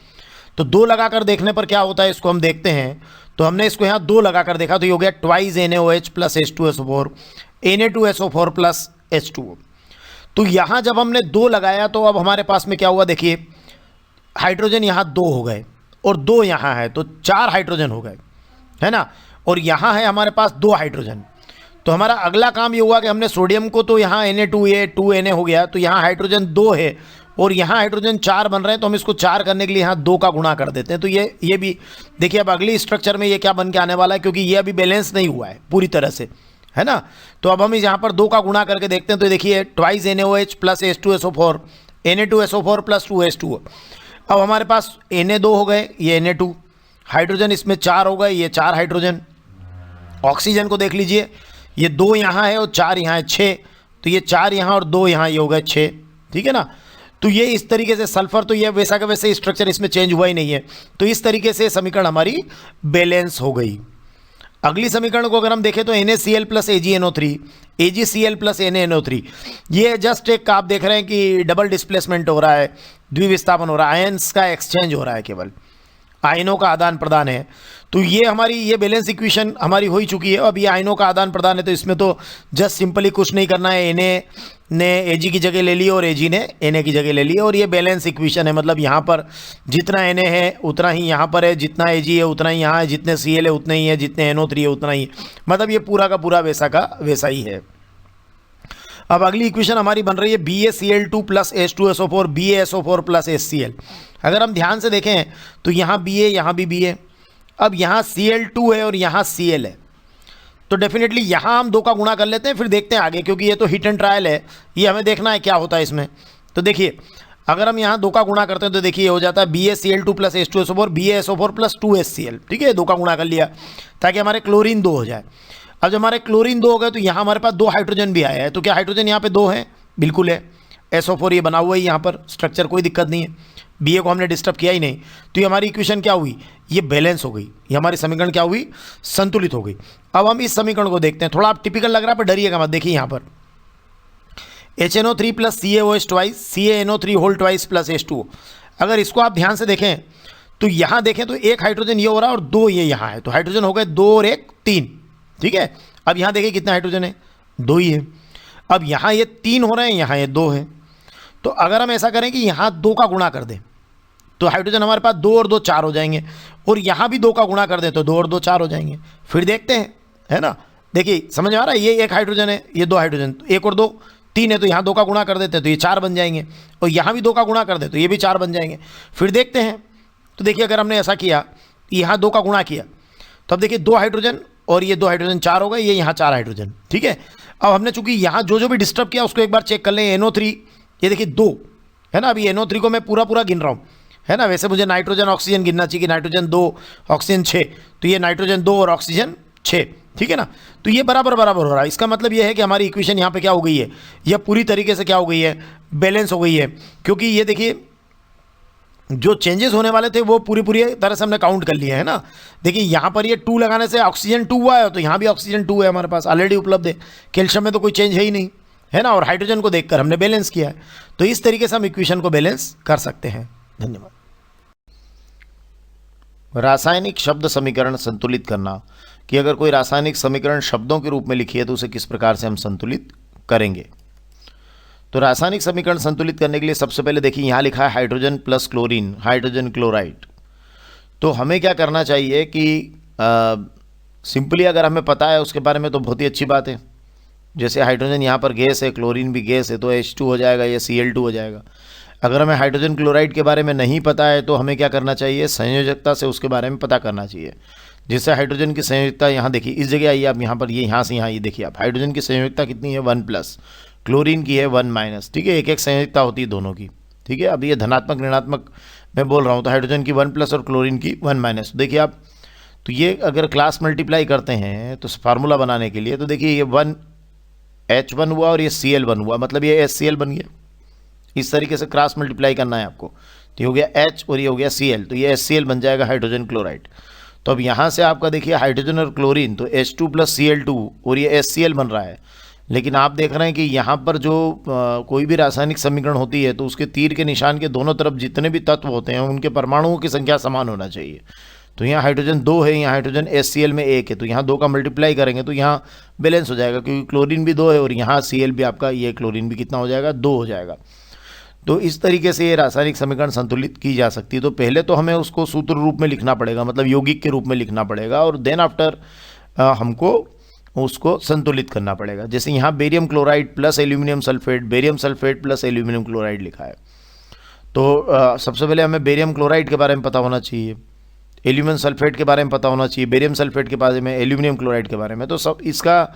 तो 2 लगाकर देखने पर क्या होता है इसको हम देखते हैं। तो हमने इसको यहाँ 2 लगाकर देखा तो ये हो गया twice NaOH plus H2SO4 Na2SO4 plus H2O। तो यहाँ जब हमने 2 लगाया तो अब हमारे पास में क्या हुआ, देखिए हाइड्रोजन यहाँ 2 हो गए और 2 यहाँ है तो 4 हाइड्रोजन हो गए, है ना। और यहाँ है हमारे पास 2 हाइड्रोजन, तो हमारा अगला काम ये हुआ कि हमने सोडियम को तो यहाँ Na2A 2Na हो गया, तो यहाँ हाइड्रोजन 2 है और यहाँ हाइड्रोजन 4 बन रहे हैं, तो हम इसको 4 करने के लिए यहाँ 2 का गुणा कर देते हैं। तो ये भी देखिए अब अगली स्ट्रक्चर में ये क्या बन के आने वाला है, क्योंकि ये अभी बैलेंस नहीं हुआ है पूरी तरह से, है ना। तो अब हम इस यहाँ पर 2 का गुणा करके देखते हैं। तो देखिए twice NaOH plus H2SO4 Na2SO4 plus 2H2O। अब हमारे पास Na2 हो गए, ये Na2, हाइड्रोजन इसमें 4 हो गए, ये 4 हाइड्रोजन। ऑक्सीजन को देख लीजिए, ये 2 यहाँ है और 4 यहाँ है, 6, तो ये 4 यहाँ और 2 यहाँ, ये हो गए 6, ठीक है ना। तो ये इस तरीके से सल्फर, तो ये वैसा का वैसे स्ट्रक्चर इसमें चेंज हुआ ही नहीं है। तो इस तरीके से समीकरण हमारी बैलेंस हो गई। अगली समीकरण को अगर हम देखें तो NaCl plus AgNO3 AgCl plus NaNO3, ये जस्ट एक आप देख रहे हैं कि डबल डिस्प्लेसमेंट हो रहा है, द्विविस्थापन हो रहा है, आयंस का एक्सचेंज हो रहा है, केवल आयनों का आदान प्रदान है। तो ये हमारी ये बैलेंस इक्वेशन हमारी हो ही चुकी है। अब ये आयनों का आदान प्रदान है, तो इसमें तो जस्ट सिंपली कुछ नहीं करना है, Na ने Ag की जगह ले ली और Ag ने Na की जगह ले ली, और ये बैलेंस इक्वेशन है। मतलब यहाँ पर जितना Na है उतना ही यहाँ पर है, जितना Ag है उतना ही यहाँ है, जितने Cl है उतने ही है, जितने NO3 है उतना ही, मतलब ये पूरा का पूरा वैसा का वैसा ही है। अब अगली इक्वेशन हमारी बन रही है BaCl2 plus H2SO4 BaSO4 plus HCl। अगर हम ध्यान से देखें तो यहाँ Ba, यहाँ भी Ba, अब यहाँ Cl2 है और यहाँ Cl है, तो डेफिनेटली यहाँ हम 2 का गुणा कर लेते हैं, फिर देखते हैं आगे, क्योंकि ये तो हिट एंड ट्रायल है, ये हमें देखना है क्या होता है इसमें। तो देखिए अगर हम यहाँ 2 का गुणा करते हैं तो देखिए हो जाता है BaCl2 plus H2SO4 BaSO4 plus 2HCl, ठीक है, 2 का गुणा कर लिया ताकि हमारे क्लोरीन 2 हो जाए। अब जब हमारे क्लोरीन 2 हो गए तो यहाँ हमारे पास 2 हाइड्रोजन भी आया है, तो क्या हाइड्रोजन यहाँ पे 2 है? बिल्कुल है, SO4 ये बना हुआ है यहाँ पर, स्ट्रक्चर कोई दिक्कत नहीं है, Ba को हमने डिस्टर्ब किया ही नहीं। तो ये हमारी इक्वेशन क्या हुई? ये बैलेंस हो गई, ये हमारी समीकरण क्या हुई? संतुलित हो गई। अब हम इस समीकरण को देखते हैं, थोड़ा आप टिपिकल लग रहा है पर डरिएगा मत। देखिए यहाँ पर HNO3 plus CaOH twice CaNO3 whole twice plus H2O। अगर इसको आप ध्यान से देखें तो यहाँ देखें तो 1 हाइड्रोजन ये हो रहा है और 2 ये यहाँ है, तो हाइड्रोजन हो गए 2 और 1 3, ठीक है। अब यहाँ देखिए कितना हाइड्रोजन है? 2 ही है। अब यहाँ ये 3 हो रहे हैं, यहाँ ये 2 है, तो अगर हम ऐसा करें कि यहाँ 2 का गुणा कर दें तो हाइड्रोजन हमारे पास 2 और 2 4 हो जाएंगे, और यहाँ भी 2 का गुणा कर दें तो 2 और 2 4 हो जाएंगे। फिर देखते हैं, है ना। देखिए समझ में आ रहा है, ये 1 हाइड्रोजन है, ये 2 हाइड्रोजन, 1 और 2 3 है, तो यहाँ 2 का गुणा कर देते हैं तो ये 4 बन जाएंगे, और यहाँ भी 2 का गुणा कर दें तो ये भी 4 बन जाएंगे। फिर देखते हैं, तो देखिए अगर हमने ऐसा किया, यहाँ 2 का गुणा किया, तो अब देखिए 2 हाइड्रोजन और ये 2 हाइड्रोजन 4 हो गए, ये यहाँ 4 हाइड्रोजन, ठीक है। अब हमने चूंकि यहाँ जो भी डिस्टर्ब किया उसको एक बार चेक कर लें। NO3 ये देखिए 2 है ना, अभी NO3 को मैं पूरा गिन रहा हूँ, है ना। वैसे मुझे नाइट्रोजन ऑक्सीजन गिनना चाहिए कि नाइट्रोजन 2 ऑक्सीजन 6, तो ये नाइट्रोजन 2 और ऑक्सीजन 6, ठीक है ना। तो ये बराबर हो रहा है। इसका मतलब ये है कि हमारी इक्वेशन यहाँ पे क्या हो गई है, यह पूरी तरीके से क्या हो गई है? बैलेंस हो गई है। क्योंकि ये देखिए जो चेंजेस होने वाले थे वो पूरी तरह से हमने काउंट कर लिया है ना। देखिए यहाँ पर ये 2 लगाने से ऑक्सीजन 2 हुआ है, तो यहाँ भी ऑक्सीजन 2 है हमारे पास ऑलरेडी उपलब्ध है। कैल्शियम में तो कोई चेंज है ही नहीं, है ना, और हाइड्रोजन को देखकर हमने बैलेंस किया है। तो इस तरीके से हम इक्वेशन को बैलेंस कर सकते हैं। धन्यवाद। रासायनिक शब्द समीकरण संतुलित करना, कि अगर कोई रासायनिक समीकरण शब्दों के रूप में लिखी है तो उसे किस प्रकार से हम संतुलित करेंगे। तो रासायनिक समीकरण संतुलित करने के लिए सबसे पहले देखिए यहाँ लिखा है hydrogen plus chlorine, hydrogen chloride. तो हमें क्या करना चाहिए कि सिंपली अगर हमें पता है उसके बारे में तो बहुत ही अच्छी बात है। जैसे हाइड्रोजन यहाँ पर गैस है, क्लोरीन भी गैस है, तो H2 हो जाएगा, या Cl2 हो जाएगा। अगर हमें हाइड्रोजन क्लोराइड के बारे में नहीं पता है तो हमें क्या करना चाहिए? संयोजकता से उसके बारे में पता करना चाहिए। जैसे हाइड्रोजन की संयोजकता यहाँ देखिए, इस जगह आइए आप, यहाँ पर ये यहाँ से यहाँ ये देखिए आप, हाइड्रोजन की संयोजकता कितनी है? 1+, क्लोरीन की है 1-, ठीक है। एक संयोजकता होती है दोनों की, ठीक है। अब ये धनात्मक ऋणात्मक मैं बोल रहा हूँ, तो हाइड्रोजन की 1+ और क्लोरीन की 1-। तो देखिए आप, तो ये अगर क्लास मल्टीप्लाई करते हैं तो फार्मूला बनाने के लिए, तो देखिए ये 1H1 हुआ और ये Cl1 हुआ, मतलब ये HCl बन गया। इस तरीके से क्रॉस मल्टीप्लाई करना है आपको, तो ये हो गया H और ये हो गया Cl, तो ये HCl बन जाएगा हाइड्रोजन क्लोराइड। तो अब यहाँ से आपका देखिए हाइड्रोजन और क्लोरीन, तो H2 + Cl2 और ये HCl बन रहा है। लेकिन आप देख रहे हैं कि यहाँ पर जो कोई भी रासायनिक समीकरण होती है तो उसके तीर के निशान के दोनों तरफ जितने भी तत्व होते हैं उनके परमाणुओं की संख्या समान होना चाहिए। तो यहाँ हाइड्रोजन 2 है, यहाँ हाइड्रोजन HCl में 1 है, तो यहाँ 2 का मल्टीप्लाई करेंगे तो यहाँ बैलेंस हो जाएगा, क्योंकि क्लोरीन भी 2 है और यहाँ Cl भी आपका, ये क्लोरीन भी कितना हो जाएगा? 2 हो जाएगा। तो इस तरीके से ये रासायनिक समीकरण संतुलित की जा सकती है। तो पहले तो हमें उसको सूत्र रूप में लिखना पड़ेगा, मतलब यौगिक के रूप में लिखना पड़ेगा, और देन आफ्टर हमको उसको संतुलित करना पड़ेगा। जैसे यहाँ barium chloride plus aluminium sulphate, barium sulphate plus aluminium chloride लिखा है, तो सबसे पहले हमें बेरियम क्लोराइड के बारे में पता होना चाहिए, एल्यूमिनियम सल्फेट के बारे में पता होना चाहिए, बेरियम सल्फेट के बारे में, एल्यूमिनियम क्लोराइड के बारे में। तो सब इसका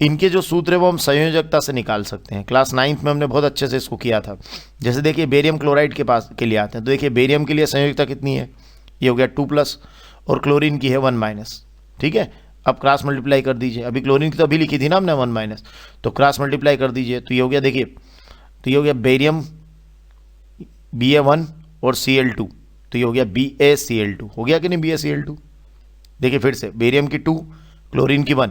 इनके जो सूत्र है वो हम संयोजकता से निकाल सकते हैं। क्लास 9th में हमने बहुत अच्छे से इसको किया था। जैसे देखिए बेरियम क्लोराइड के लिए आते हैं, तो देखिए बेरियम के लिए संयोजकता कितनी है, ये हो गया 2+ और क्लोरीन की है 1-। ठीक है, अब क्रॉस मल्टीप्लाई कर दीजिए। अभी क्लोरीन की तो अभी लिखी थी ना हमने 1-, तो क्रॉस मल्टीप्लाई कर दीजिए, तो ये हो गया, देखिए तो ये हो गया बेरियम Ba1 और Cl2, तो ये हो गया BaCl2। हो गया कि नहीं BaCl2? देखिए फिर से बेरियम की 2, क्लोरीन की 1,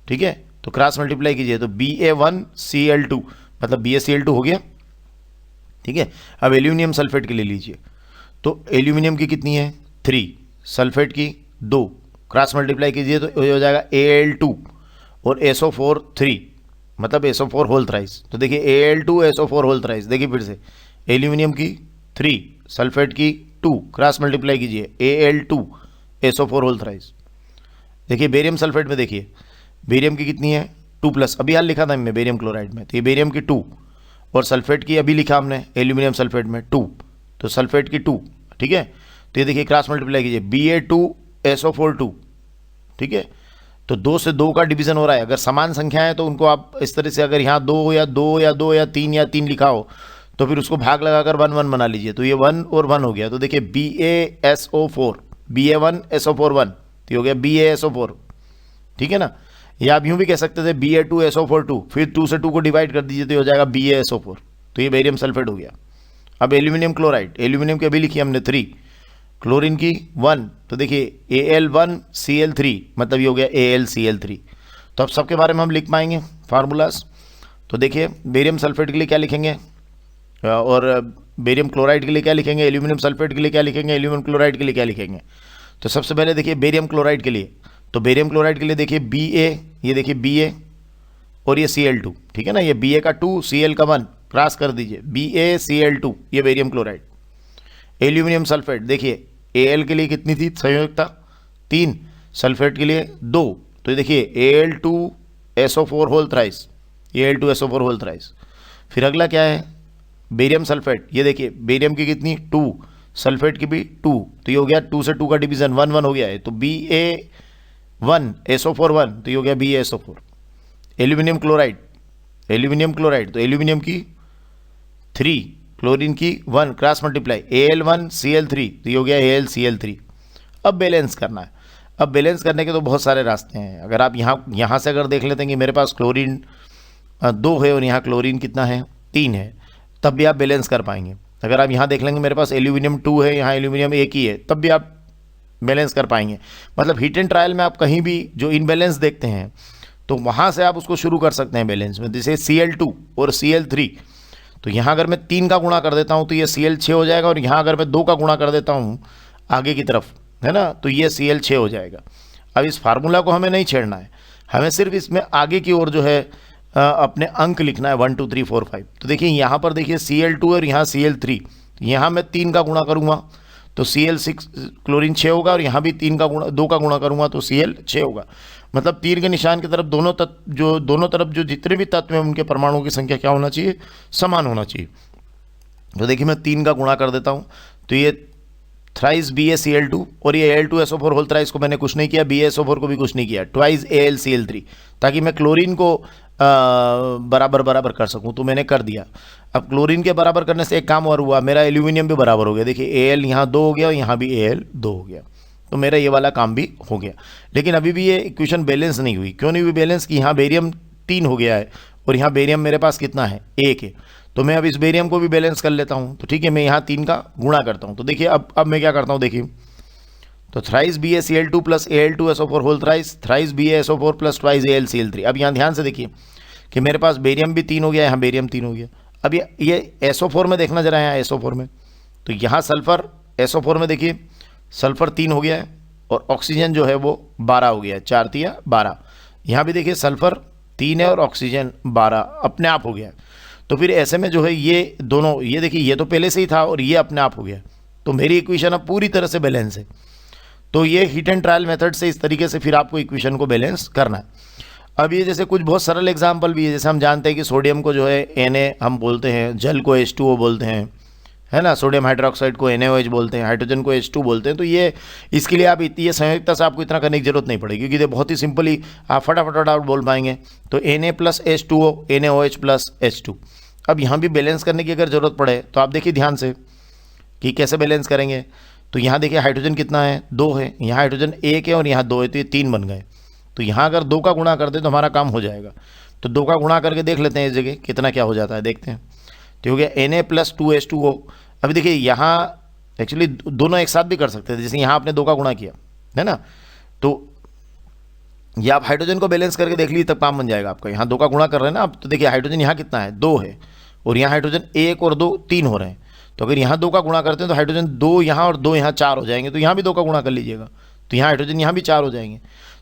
ठीक है, तो क्रॉस मल्टीप्लाई कीजिए तो Ba1Cl2 मतलब BaCl2 हो गया। ठीक है, अब एल्यूमिनियम सल्फेट के लिए लीजिए, तो एल्यूमिनियम की कितनी है 3, सल्फेट की 2, क्रॉस मल्टीप्लाई कीजिए तो ये हो जाएगा Al2 और SO4 3 मतलब SO4 होल थ्राइस। तो देखिए Al2 SO4 होल थ्राइस, देखिए फिर से एल्यूमिनियम की 3, सल्फेट की 2, क्रॉस मल्टीप्लाई कीजिए Al2 SO4 होल थ्राइस। देखिए बेरियम सल्फेट में देखिए बेरियम की कितनी है 2+, अभी हाल लिखा था हमने बेरियम क्लोराइड में, तो ये बेरियम की 2 और सल्फेट की अभी लिखा हमने एल्यूमिनियम सल्फेट में 2, तो सल्फेट की 2। ठीक है, तो ये देखिए क्रॉस मल्टीप्लाई कीजिए Ba2 SO4 2। ठीक है, तो 2 से 2 का डिवीजन हो रहा है। अगर समान संख्या है तो उनको आप इस तरह से, अगर यहाँ 2 या 2 या 2 या 3 या 3 लिखा हो तो फिर उसको भाग लगाकर 1-1 बना लीजिए, तो ये 1 और 1 हो गया। तो देखिए BaSO4 Ba1 SO4 1, तो ये हो गया BaSO4। ठीक है ना, या आप यूँ भी कह सकते थे Ba2 SO4 2, फिर 2 से 2 को डिवाइड कर दीजिए तो ये हो जाएगा BaSO4, तो ये बेरियम सल्फेट हो गया। अब एल्यूमिनियम क्लोराइड, एल्यूमिनियम की अभी लिखी हमने 3, क्लोरीन की 1, तो देखिए Al1Cl3 मतलब ये हो गया AlCl3। तो अब सबके बारे में हम लिख पाएंगे फार्मूलाज। तो देखिए बेरियम सल्फेट के लिए क्या लिखेंगे और बेरियम क्लोराइड के लिए क्या लिखेंगे, एल्यूमिनियम सल्फेट के लिए क्या लिखेंगे, एल्यूमिनियम क्लोराइड के लिए क्या लिखेंगे। तो सबसे पहले देखिए बेरियम क्लोराइड के लिए, तो बेरियम क्लोराइड के लिए देखिए Ba, ये देखिए Ba और ये Cl2। ठीक है ना, ये Ba का 2 Cl का 1 क्रॉस कर दीजिए BaCl2, ये बेरियम क्लोराइड। एल्यूमिनियम सल्फेट देखिए Al के लिए कितनी थी संयोजकता 3, सल्फेट के लिए 2, तो ये देखिए Al2SO4 होल थ्राइस, ये Al2SO4 होल थ्राइस। फिर अगला क्या है बेरियम सल्फेट, ये देखिए बेरियम की कितनी 2, सल्फेट की भी 2, तो ये हो गया 2 से 2 का डिवीजन 1-1 हो गया है, तो Ba1 SO4 1, तो ये हो गया BaSO4। एल्यूमिनियम क्लोराइड, तो एल्यूमिनियम की 3, क्लोरीन की 1 क्रॉस मल्टीप्लाई Al1Cl3, तो ये हो गया AlCl3। अब बैलेंस करना है। अब बैलेंस करने के तो बहुत सारे रास्ते हैं। अगर आप यहाँ से अगर देख लेते हैं कि मेरे पास क्लोरीन 2 है और यहाँ क्लोरीन कितना है 3 है, तब भी आप बैलेंस कर पाएंगे। अगर आप यहाँ देख लेंगे मेरे पास एल्यूमिनियम 2 है, यहाँ एल्यूमिनियम 1 ही है, तब भी आप बैलेंस कर पाएंगे। मतलब हीट एंड ट्रायल में आप कहीं भी जो इनबैलेंस देखते हैं तो वहाँ से आप उसको शुरू कर सकते हैं बैलेंस में। जैसे Cl2 और Cl3, तो यहाँ अगर मैं 3 का गुणा कर देता हूँ तो ये Cl6 हो जाएगा, और यहाँ अगर मैं 2 का गुणा कर देता हूँ आगे की तरफ, है ना, तो ये Cl6 हो जाएगा। अब इस फार्मूला को हमें नहीं छेड़ना है, हमें सिर्फ इसमें आगे की ओर जो है अपने अंक लिखना है 1 2 3 4 5। तो देखिए यहाँ पर देखिए Cl2 और यहाँ Cl3, यहाँ मैं 3 का गुणा करूँगा तो Cl6 क्लोरीन 6 होगा, और यहाँ भी 2 का गुणा करूँगा तो Cl6 होगा। मतलब तीर के निशान की तरफ दोनों तरफ जो जितने भी तत्व हैं उनके परमाणुओं की संख्या क्या होना चाहिए, समान होना चाहिए। तो देखिए मैं 3 का गुणा कर देता हूँ तो ये थ्राइस BaCl2, और ये Al2SO4 होल थ्राइस को मैंने कुछ नहीं किया, BaSO4 को भी कुछ नहीं किया, ट्वाइस AlCl3, ताकि मैं क्लोरीन को बराबर कर सकूं, तो मैंने कर दिया। अब क्लोरीन के बराबर करने से एक काम और हुआ, मेरा एल्यूमिनियम भी बराबर हो गया। देखिए Al यहाँ 2 हो गया और यहाँ भी Al 2 हो गया, तो मेरा ये वाला काम भी हो गया। लेकिन अभी भी ये इक्वेशन बैलेंस नहीं हुई। क्यों नहीं हुई बैलेंस? कि यहाँ बेरियम 3 हो गया है और यहाँ बेरियम मेरे पास कितना है 1 है, तो मैं अब इस बेरियम को भी बैलेंस कर लेता हूँ। तो ठीक है, मैं यहाँ 3 का गुणा करता हूँ। तो देखिए अब मैं क्या करता हूँ, देखिए तो thrice BaCl2 plus Al2SO4 whole thrice BaSO4 plus twice AlCl3। अब यहाँ ध्यान से देखिए कि मेरे पास बेरियम भी 3 हो गया, यहाँ बेरियम 3 हो गया। अब ये SO4 में देखना जरा, यहाँ SO4 में, तो यहाँ सल्फर SO4 में देखिए सल्फर 3 हो गया है और ऑक्सीजन जो है वो 12 हो गया है, 4 3 12। यहाँ भी देखिए सल्फर 3 है और ऑक्सीजन 12 अपने आप हो गया है। तो फिर ऐसे में जो है ये दोनों, ये देखिए ये तो पहले से ही था और ये अपने आप हो गया, तो मेरी इक्वेशन अब पूरी तरह से बैलेंस है। तो ये हीट एंड ट्रायल मेथड से इस तरीके से फिर आपको इक्वेशन को बैलेंस करना है। अब ये जैसे कुछ बहुत सरल एग्जाम्पल भी है, जैसे हम जानते हैं कि सोडियम को जो है Na हम बोलते हैं, जल को H2O बोलते हैं, है ना, सोडियम हाइड्रोक्साइड को NaOH बोलते हैं, हाइड्रोजन को H2 बोलते हैं। तो ये इसके लिए आप ये संयोजकता से आपको इतना करने की जरूरत नहीं पड़ेगी, क्योंकि ये बहुत ही सिंपली आप फटाफट बोल पाएंगे। तो Na plus H2O, NaOH plus H2। अब यहाँ भी बैलेंस करने की अगर जरूरत पड़े तो आप देखिए ध्यान से कि कैसे बैलेंस करेंगे। तो यहाँ देखिए हाइड्रोजन कितना है, 2 है, यहाँ हाइड्रोजन 1 है और यहाँ 2 है, तो ये 3 बन गए। तो यहाँ अगर 2 का गुणा कर दें तो हमारा काम हो जाएगा। तो 2 का गुणा करके देख लेते हैं इस जगह कितना क्या हो जाता है, देखते हैं। तो हो गया Na प्लस 2H2O। अभी देखिए यहाँ एक्चुअली दोनों एक साथ भी कर सकते थे, जैसे यहाँ आपने 2 का गुणा किया है ना, तो ये आप हाइड्रोजन को बैलेंस करके देख लीजिए, तब काम बन जाएगा आपका। यहाँ 2 का गुणा कर रहे हैं ना आप, तो देखिए हाइड्रोजन यहाँ कितना है, 2 है, और यहाँ हाइड्रोजन 1 और 2 3 हो रहे हैं। तो अगर यहाँ 2 का गुणा करते हैं तो हाइड्रोजन 2 यहाँ और 2 यहाँ 4 हो जाएंगे। तो यहाँ भी 2 का गुणा कर लीजिएगा, तो यहाँ हाइड्रोजन यहाँ भी 4 हो जाएंगे।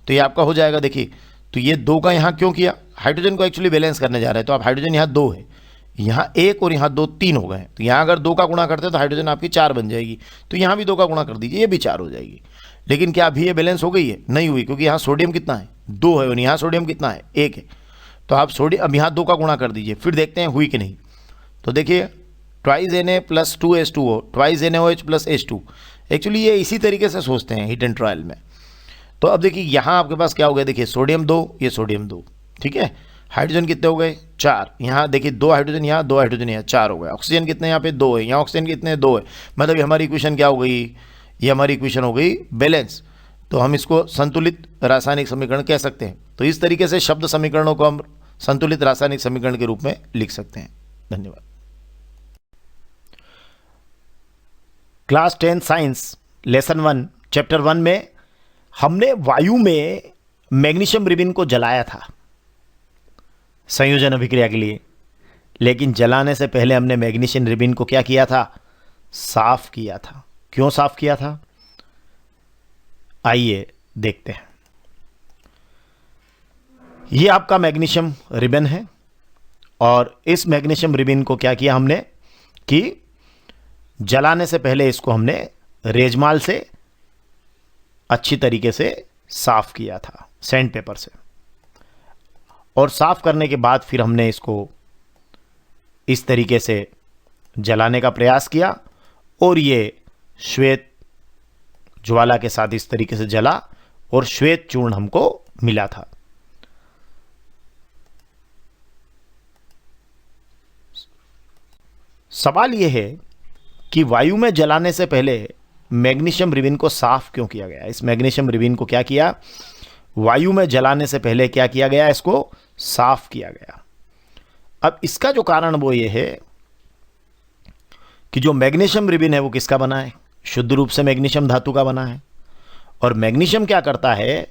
तो ये आपका हो जाएगा। देखिए तो ये 2 का यहाँ क्यों किया, हाइड्रोजन को एक्चुअली बैलेंस करने जा रहे हैं। तो आप हाइड्रोजन यहाँ 2 है, यहाँ 1 और यहाँ 2 3 हो गए। तो यहाँ अगर 2 का गुणा करते हैं तो हाइड्रोजन आपकी 4 बन जाएगी। तो यहाँ भी 2 का गुणा कर दीजिए, ये भी 4 हो जाएगी। लेकिन क्या अभी ये बैलेंस हो गई है? नहीं हुई, क्योंकि यहाँ सोडियम कितना है, 2 है, और यहाँ सोडियम कितना है, 1 है। तो आप सोडियम अब यहाँ 2 का गुणा कर दीजिए, फिर देखते हैं हुई कि नहीं। तो देखिए twice Na plus 2H2O, twice NaOH plus H2। Actually ये इसी तरीके से सोचते हैं हीट एंड ट्रायल में। तो अब देखिए यहाँ आपके पास क्या हो गया, देखिए सोडियम 2, ये सोडियम 2, ठीक है। हाइड्रोजन कितने हो गए, 4। यहाँ देखिए 2 हाइड्रोजन यहाँ, 2 हाइड्रोजन यहाँ, 4 हो गए। ऑक्सीजन कितने यहाँ पे, 2 है, यहाँ ऑक्सीजन कितने, 2 है। मतलब ये हमारी इक्वेशन क्या हो गई, ये हमारी इक्वेशन हो गई बैलेंस। तो हम इसको संतुलित रासायनिक समीकरण कह सकते हैं। तो इस तरीके से शब्द समीकरणों को हम संतुलित रासायनिक समीकरण के रूप में लिख सकते हैं। धन्यवाद। क्लास 10 साइंस लेसन 1 चैप्टर 1 में हमने वायु में मैग्नीशियम रिबिन को जलाया था संयोजन अभिक्रिया के लिए, लेकिन जलाने से पहले हमने मैग्नीशियम रिबिन को क्या किया था, साफ किया था। क्यों साफ किया था, आइए देखते हैं। ये आपका मैग्नीशियम रिबन है, और इस मैग्नीशियम रिबिन को क्या किया हमने कि जलाने से पहले इसको हमने रेजमाल से अच्छी तरीके से साफ किया था, सैंड पेपर से। और साफ करने के बाद फिर हमने इसको इस तरीके से जलाने का प्रयास किया, और ये श्वेत ज्वाला के साथ इस तरीके से जला और श्वेत चूर्ण हमको मिला था। सवाल यह है कि वायु में जलाने से पहले मैग्नीशियम रिबिन को साफ क्यों किया गया। इस मैग्नीशियम रिबिन को क्या किया, वायु में जलाने से पहले क्या किया गया, इसको साफ किया गया। अब इसका जो कारण वो ये है कि जो मैग्नीशियम रिबिन है वो किसका बना है, शुद्ध रूप से मैग्नीशियम धातु का बना है। और मैग्नीशियम क्या करता है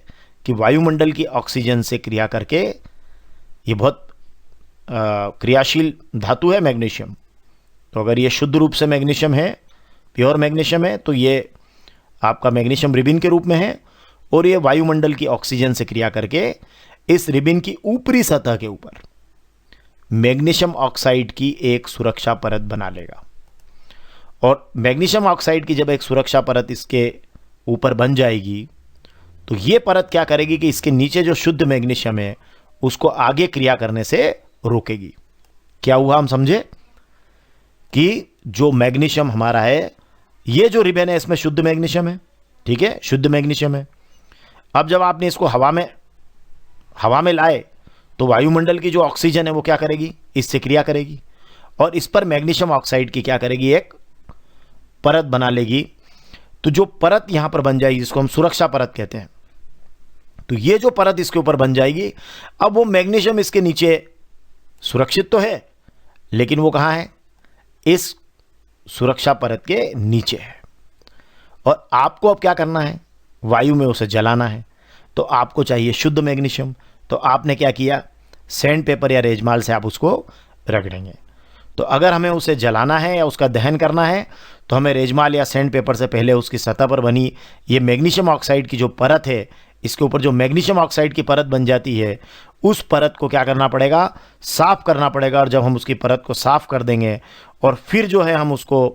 कि वायुमंडल की ऑक्सीजन से क्रिया करके, ये बहुत क्रियाशील धातु है मैग्नीशियम। तो अगर ये शुद्ध रूप से मैग्नीशियम है, प्योर मैग्नीशियम है, तो ये आपका मैग्नीशियम रिबिन के रूप में है, और ये वायुमंडल की ऑक्सीजन से क्रिया करके इस रिबिन की ऊपरी सतह के ऊपर मैग्नीशियम ऑक्साइड की एक सुरक्षा परत बना लेगा। और मैग्नीशियम ऑक्साइड की जब एक सुरक्षा परत इसके ऊपर बन जाएगी, तो ये परत क्या करेगी कि इसके नीचे जो शुद्ध मैग्नीशियम है उसको आगे क्रिया करने से रोकेगी। क्या हुआ, हम समझे कि जो मैग्नीशियम हमारा है, ये जो रिबन है इसमें शुद्ध मैग्नीशियम है, ठीक है, शुद्ध मैग्नीशियम है। अब जब आपने इसको हवा में लाए तो वायुमंडल की जो ऑक्सीजन है वो क्या करेगी, इससे क्रिया करेगी, और इस पर मैग्नीशियम ऑक्साइड की क्या करेगी, एक परत बना लेगी। तो जो परत यहां पर बन जाएगी, जिसको हम सुरक्षा परत कहते हैं, तो ये जो परत इसके ऊपर बन जाएगी, अब वो मैग्नीशियम इसके नीचे सुरक्षित तो है, लेकिन वो कहां है, इस सुरक्षा परत के नीचे है। और आपको अब क्या करना है, वायु में उसे जलाना है। तो आपको चाहिए शुद्ध मैग्नीशियम। तो आपने क्या किया, सैंड पेपर या रेजमाल से आप उसको रगड़ेंगे। तो अगर हमें उसे जलाना है या उसका दहन करना है, तो हमें रेजमाल या सैंड पेपर से पहले उसकी सतह पर बनी ये मैग्नीशियम ऑक्साइड की जो परत है, इसके ऊपर जो मैग्नीशियम ऑक्साइड की परत बन जाती है, उस परत को क्या करना पड़ेगा, साफ करना पड़ेगा। और जब हम उसकी परत को साफ कर देंगे और फिर जो है हम उसको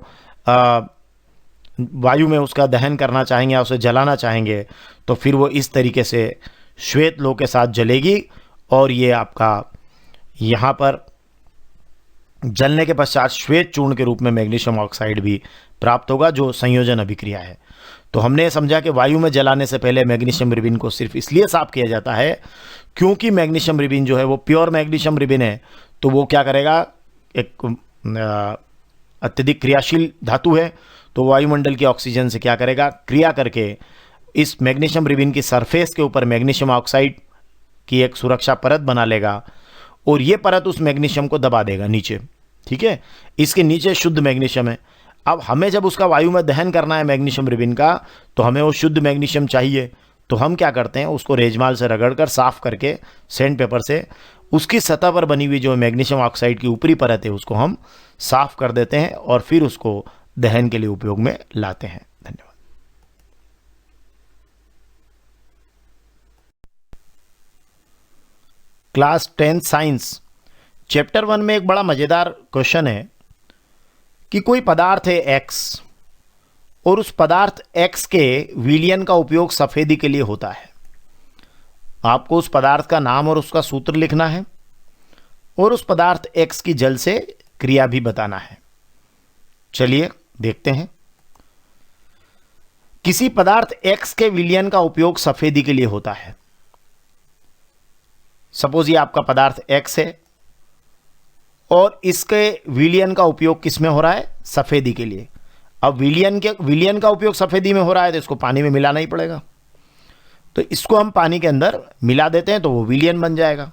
वायु में उसका दहन करना चाहेंगे या उसे जलाना चाहेंगे तो फिर वो इस तरीके से श्वेत लोह के साथ जलेगी और ये आपका यहाँ पर जलने के पश्चात श्वेत चूर्ण के रूप में मैग्नीशियम ऑक्साइड भी प्राप्त होगा, जो संयोजन अभिक्रिया है। तो हमने समझा कि वायु में जलाने से पहले मैग्नीशियम रिबिन को सिर्फ इसलिए साफ किया जाता है क्योंकि मैग्नीशियम रिबिन जो है वो प्योर मैग्नीशियम रिबिन है, तो वो क्या करेगा, एक अत्यधिक क्रियाशील धातु है, तो वायुमंडल की ऑक्सीजन से क्या करेगा, क्रिया करके इस मैग्नीशियम रिबिन की सरफेस के ऊपर मैग्नीशियम ऑक्साइड की एक सुरक्षा परत बना लेगा और ये परत उस मैग्नीशियम को दबा देगा नीचे। ठीक है, इसके नीचे शुद्ध मैग्नीशियम है। अब हमें जब उसका वायु में दहन करना है मैग्नीशियम रिबिन का, तो हमें वो शुद्ध मैग्नीशियम चाहिए। तो हम क्या करते हैं, उसको रेजमाल से रगड़कर साफ करके सैंड पेपर से उसकी सतह पर बनी हुई जो मैग्नीशियम ऑक्साइड की ऊपरी परत है उसको हम साफ कर देते हैं और फिर उसको दहन के लिए उपयोग में लाते हैं। धन्यवाद। क्लास 10 साइंस चैप्टर 1 में एक बड़ा मजेदार क्वेश्चन है कि कोई पदार्थ है X और उस पदार्थ X के विलयन का उपयोग सफेदी के लिए होता है। आपको उस पदार्थ का नाम और उसका सूत्र लिखना है और उस पदार्थ X की जल से क्रिया भी बताना है। चलिए देखते हैं। किसी पदार्थ X के विलयन का उपयोग सफेदी के लिए होता है। सपोज ये आपका पदार्थ X है और इसके विलयन का उपयोग किस में हो रहा है, सफेदी के लिए। अब विलयन का उपयोग सफेदी में हो रहा है तो इसको पानी में मिलाना ही पड़ेगा। तो इसको हम पानी के अंदर मिला देते हैं तो वो विलयन बन जाएगा।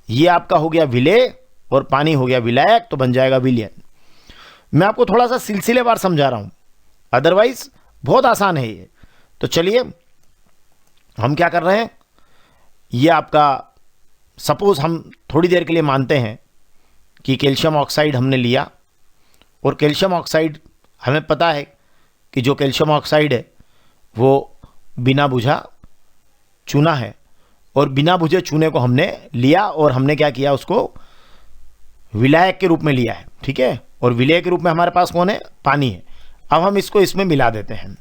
ये आपका हो गया विलेय और पानी हो गया विलायक, तो बन जाएगा विलयन। मैं आपको थोड़ा सा सिलसिलेवार समझा रहा हूं, अदरवाइज बहुत आसान है ये। तो चलिए हम क्या कर रहे हैं, ये आपका सपोज हम थोड़ी देर के लिए मानते हैं कि कैल्शियम ऑक्साइड हमने लिया और कैल्शियम ऑक्साइड हमें पता है कि जो कैल्शियम ऑक्साइड है वो बिना बुझा चूना है और बिना बुझे चूने को हमने लिया और हमने क्या किया, उसको विलायक के रूप में लिया है। ठीक है, और विलेय के रूप में हमारे पास कौन है, पानी है। अब हम इसको इसमें मिला देते हैं।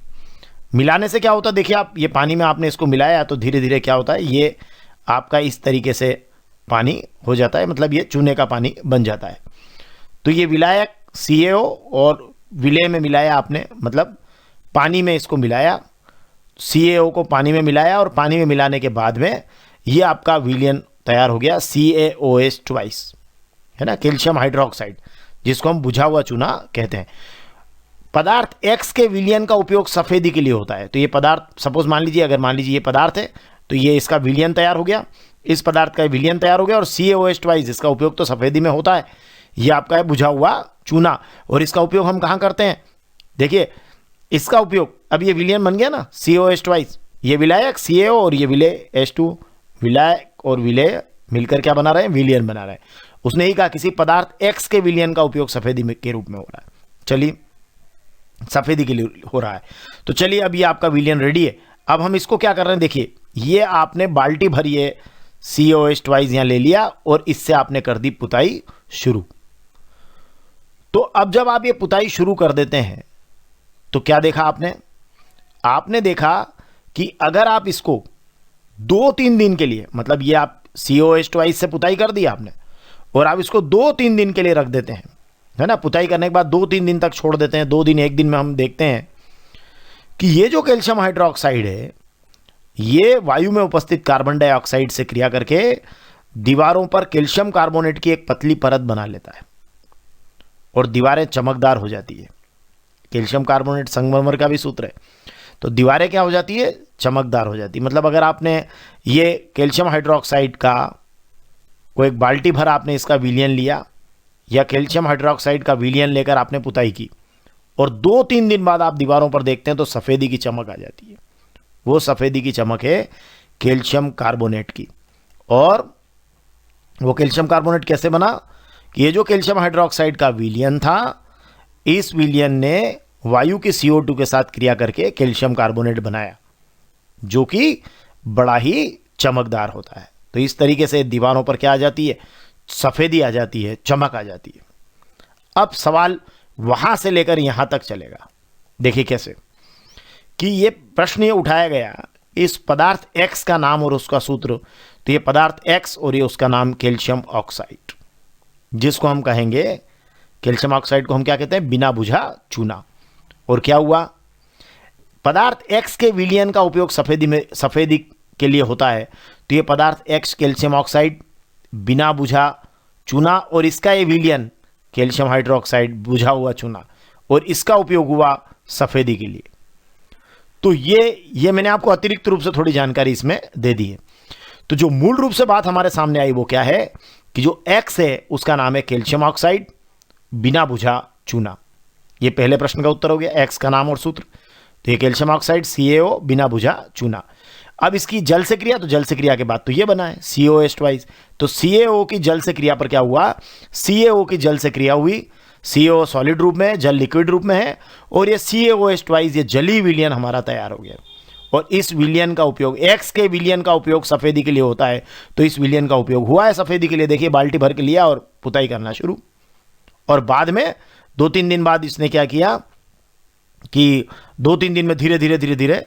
मिलाने से क्या होता है, देखिए आप ये पानी में आपने इसको मिलाया तो धीरे धीरे क्या होता है, ये आपका इस तरीके से पानी हो जाता है, मतलब ये चूने का पानी बन जाता है। तो ये विलायक CaO और विलेय में मिलाया आपने, मतलब पानी में इसको मिलाया, CaO को पानी में मिलाया और पानी में मिलाने के बाद में ये आपका विलयन तैयार हो गया CaOH ट्वाइस, है ना, कैल्शियम हाइड्रोक्साइड, जिसको हम बुझा हुआ चूना कहते हैं। पदार्थ X के विलयन का उपयोग सफेदी के लिए होता है। तो ये पदार्थ सपोज मान लीजिए, अगर मान लीजिए ये पदार्थ है तो ये इसका विलयन तैयार हो गया, इस पदार्थ का विलयन तैयार हो गया और CaOH ट्वाइस, इसका उपयोग तो सफेदी में होता है। ये आपका है बुझा हुआ चूना और इसका उपयोग हम कहाँ करते हैं, देखिए इसका उपयोग, अब ये विलयन बन गया ना CaOH ट्वाइस, ये विलायक CaO और ये विलेय H2, विलायक और विलेय मिलकर क्या बना रहे हैं, विलयन बना रहे हैं। उसने ही कहा किसी पदार्थ X के विलयन का उपयोग सफेदी के रूप में हो रहा है। चलिए सफेदी के लिए हो रहा है, तो चलिए अब ये आपका विलयन रेडी है। अब हम इसको क्या कर रहे हैं, देखिए ये आपने बाल्टी भर ये CaOH ट्वाइस यहां ले लिया और इससे आपने कर दी पुताई शुरू। तो अब जब आप ये पुताई शुरू कर देते हैं तो क्या देखा आपने देखा कि अगर आप इसको 2-3 दिन के लिए, मतलब ये आप CaOH ट्वाइस से पुताई कर दी आपने और आप इसको 2-3 दिन के लिए रख देते हैं, है ना, पुताई करने के बाद 2-3 दिन तक छोड़ देते हैं, 2 दिन 1 दिन में हम देखते हैं कि ये जो कैल्शियम हाइड्रोक्साइड है ये वायु में उपस्थित कार्बन डाइऑक्साइड से क्रिया करके दीवारों पर कैल्शियम कार्बोनेट की एक पतली परत बना लेता है और दीवारें चमकदार हो जाती है। कैल्शियम कार्बोनेट संगमरमर का भी सूत्र है, तो दीवारें क्या हो जाती है, चमकदार हो जाती है। मतलब अगर आपने ये कैल्शियम हाइड्रोक्साइड का कोई एक बाल्टी भर आपने इसका विलयन लिया या कैल्शियम हाइड्रोक्साइड का विलयन लेकर आपने पुताई की और 2-3 दिन बाद आप दीवारों पर देखते हैं तो सफ़ेदी की चमक आ जाती है। वो सफ़ेदी की चमक है कैल्शियम कार्बोनेट की। और वो कैल्शियम कार्बोनेट कैसे बना कि ये जो कैल्शियम हाइड्रोक्साइड का विलयन था, इस विलयन ने वायु की CO2 के साथ क्रिया करके कैल्शियम कार्बोनेट बनाया जो कि बड़ा ही चमकदार होता है। तो इस तरीके से दीवारों पर क्या आ जाती है, सफ़ेदी आ जाती है, चमक आ जाती है। अब सवाल वहां से लेकर यहां तक चलेगा। देखिए कैसे कि ये प्रश्न ये उठाया गया, इस पदार्थ X का नाम और उसका सूत्र, तो ये पदार्थ X और ये उसका नाम कैल्शियम ऑक्साइड, जिसको हम कहेंगे कैल्शियम ऑक्साइड को हम क्या कहते हैं, बिना बुझा चूना। और क्या हुआ, पदार्थ X के विलयन का उपयोग सफेदी के लिए होता है, तो ये पदार्थ X कैल्शियम ऑक्साइड बिना बुझा चूना, और इसका ये विलयन कैल्शियम हाइड्रोक्साइड बुझा हुआ चूना, और इसका उपयोग हुआ सफेदी के लिए। तो ये मैंने आपको अतिरिक्त रूप से थोड़ी जानकारी इसमें दे दी है। तो जो मूल रूप से बात हमारे सामने आई वो क्या है कि जो X है उसका नाम है कैल्शियम ऑक्साइड बिना बुझा चूना। ये पहले प्रश्न का उत्तर हो गया, X का नाम और सूत्र, तो ये कैल्शियम ऑक्साइड CaO बिना बुझा चूना। अब इसकी जल से क्रिया, तो जल से क्रिया के बाद तो ये बना है COH ट्वाइस, तो CaO की जल से क्रिया पर क्या हुआ, CaO की जल से क्रिया हुई, CO सॉलिड रूप में है, जल लिक्विड रूप में है, और ये CaOH ट्वाइस ये जली विलयन हमारा तैयार हो गया। और इस विलयन का उपयोग, X के विलयन का उपयोग सफेदी के लिए होता है, तो इस विलयन का उपयोग हुआ है सफेदी के लिए। देखिए बाल्टी भर के लिया और पुताई करना शुरू, और बाद में 2-3 दिन बाद इसने क्या किया कि 2-3 दिन में धीरे धीरे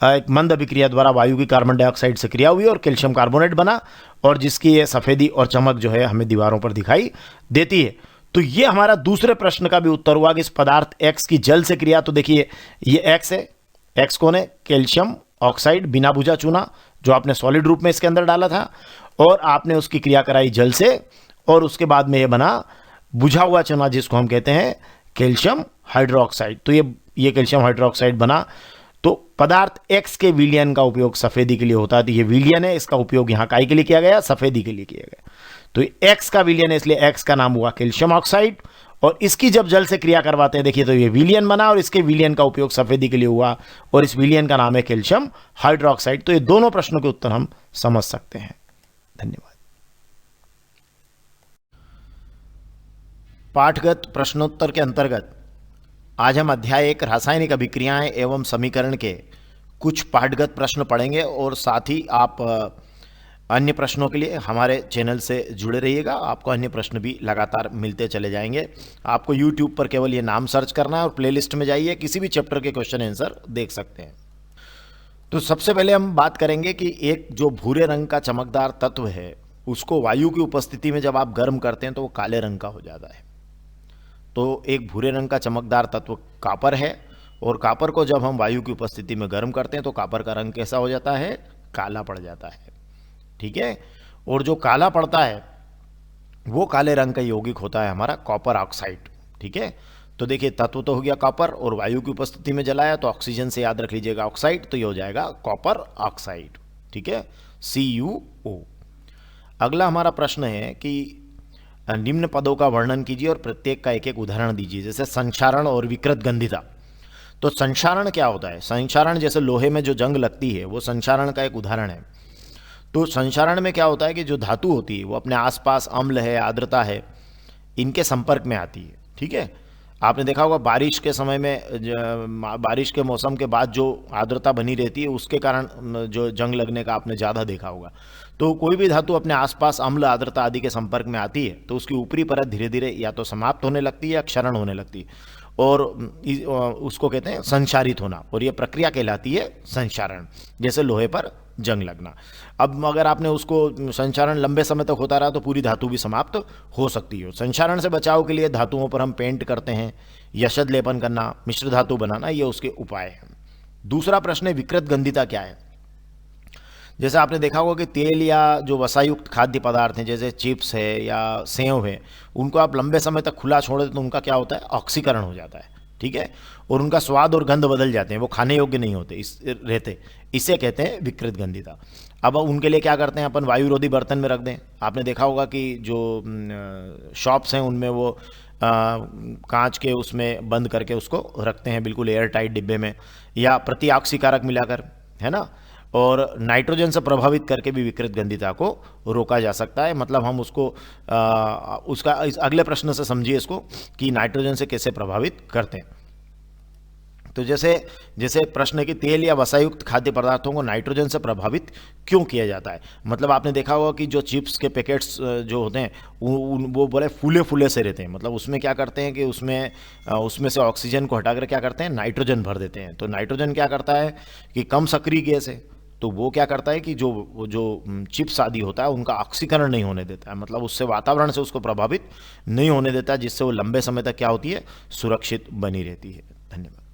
एक मंद अभिक्रिया द्वारा वायु की कार्बन डाइऑक्साइड से क्रिया हुई और कैल्शियम कार्बोनेट बना, और जिसकी ये सफेदी और चमक जो है हमें दीवारों पर दिखाई देती है। तो ये हमारा दूसरे प्रश्न का भी उत्तर हुआ कि इस पदार्थ X की जल से क्रिया, तो देखिए ये X है, X कौन है, कैल्शियम ऑक्साइड बिना बुझा चूना, जो आपने सॉलिड रूप में इसके अंदर डाला था, और आपने उसकी क्रिया कराई जल से, और उसके बाद में ये बना बुझा हुआ चूना, जिसको हम कहते हैं कैल्शियम हाइड्रोक्साइड। तो ये कैल्शियम हाइड्रोक्साइड बना। तो पदार्थ X के विलयन का उपयोग सफेदी के लिए होता है, तो ये विलयन है, इसका उपयोग यहाँ काई के लिए किया गया, सफेदी के लिए किया गया। तो X का विलयन है, इसलिए X का नाम हुआ कैल्शियम ऑक्साइड, और इसकी जब जल से क्रिया करवाते हैं देखिए तो ये विलयन बना, और इसके विलयन का उपयोग सफेदी के लिए हुआ, और इस विलयन का नाम है कैल्शियम हाइड्रोक्साइड। तो ये दोनों प्रश्नों के उत्तर हम समझ सकते हैं। धन्यवाद। पाठगत प्रश्नोत्तर के अंतर्गत आज हम अध्याय 1 रासायनिक अभिक्रियाएं एवं समीकरण के कुछ पाठगत प्रश्न पढ़ेंगे, और साथ ही आप अन्य प्रश्नों के लिए हमारे चैनल से जुड़े रहिएगा। आपको अन्य प्रश्न भी लगातार मिलते चले जाएंगे। आपको YouTube पर केवल ये नाम सर्च करना है और प्लेलिस्ट में जाइए, किसी भी चैप्टर के क्वेश्चन आंसर देख सकते हैं। तो सबसे पहले हम बात करेंगे कि एक जो भूरे रंग का चमकदार तत्व है, उसको वायु की उपस्थिति में जब आप गर्म करते हैं तो वो काले रंग का हो जाता है। तो एक भूरे रंग का चमकदार तत्व कापर है, और कापर को जब हम वायु की उपस्थिति में गर्म करते हैं तो कापर का रंग कैसा हो जाता है, काला पड़ जाता है। ठीक है, और जो काला पड़ता है वो काले रंग का यौगिक होता है हमारा कॉपर ऑक्साइड। ठीक है, तो देखिए तत्व तो हो गया कॉपर, और वायु की उपस्थिति में जलाया तो ऑक्सीजन से याद रख लीजिएगा ऑक्साइड, तो ये हो जाएगा कॉपर ऑक्साइड। ठीक है, CuO। अगला हमारा प्रश्न है कि निम्न पदों का वर्णन कीजिए और प्रत्येक का एक एक उदाहरण दीजिए। जैसे संक्षारण और विकृत गंधिता। तो संक्षारण क्या होता है, संक्षारण जैसे लोहे में जो जंग लगती है वो संक्षारण का एक उदाहरण है। तो संक्षारण में क्या होता है कि जो धातु होती है वो अपने आसपास अम्ल है, आर्द्रता है, इनके संपर्क में आती है। ठीक है, आपने देखा होगा बारिश के समय में, बारिश के मौसम के बाद जो आर्द्रता बनी रहती है उसके कारण जो जंग लगने का आपने ज़्यादा देखा होगा। तो कोई भी धातु अपने आसपास अम्ल, आर्द्रता आदि के संपर्क में आती है तो उसकी ऊपरी परत धीरे धीरे या तो समाप्त होने लगती है या क्षरण होने लगती है, और उसको कहते हैं संक्षारित होना, और ये प्रक्रिया कहलाती है संक्षारण। जैसे लोहे पर जंग लगना। अब अगर आपने उसको संक्षारण लंबे समय तक होता रहा तो पूरी धातु भी समाप्त हो सकती है। संक्षारण से बचाव के लिए धातुओं पर हम पेंट करते हैं, यशद लेपन करना, मिश्र धातु बनाना, ये उसके उपाय हैं। दूसरा प्रश्न है विकृत गंधिता क्या है। जैसे आपने देखा होगा कि तेल या जो वसायुक्त खाद्य पदार्थ हैं जैसे चिप्स है या सेव है, उनको आप लंबे समय तक खुला छोड़ दें तो उनका क्या होता है, ऑक्सीकरण हो जाता है। ठीक है, और उनका स्वाद और गंध बदल जाते हैं, वो खाने योग्य नहीं होते रहते, इसे कहते हैं विकृत गंधिता। अब उनके लिए क्या करते हैं, अपन वायुरोधी बर्तन में रख दें। आपने देखा होगा कि जो शॉप्स हैं उनमें वो कांच के उसमें बंद करके उसको रखते हैं बिल्कुल एयर टाइट डिब्बे में, या प्रति ऑक्सीकारक मिलाकर, है ना, और नाइट्रोजन से प्रभावित करके भी विकृत गंधिता को रोका जा सकता है। मतलब हम उसको उसका इस अगले प्रश्न से समझिए इसको कि नाइट्रोजन से कैसे प्रभावित करते हैं। तो जैसे जैसे प्रश्न है कि तेल या वसायुक्त खाद्य पदार्थों को नाइट्रोजन से प्रभावित क्यों किया जाता है। मतलब आपने देखा होगा कि जो चिप्स के पैकेट्स जो होते हैं वो बड़े फूले फूले से रहते हैं। मतलब उसमें क्या करते हैं कि उसमें से ऑक्सीजन को हटाकर क्या करते हैं, नाइट्रोजन भर देते हैं। तो नाइट्रोजन क्या करता है कि कम सक्रिय गैस है, तो वो क्या करता है कि जो चिप्स आदि होता है उनका ऑक्सीकरण नहीं होने देता है। मतलब उससे वातावरण से उसको प्रभावित नहीं होने देता, जिससे वो लंबे समय तक क्या होती है, सुरक्षित बनी रहती है। धन्यवाद।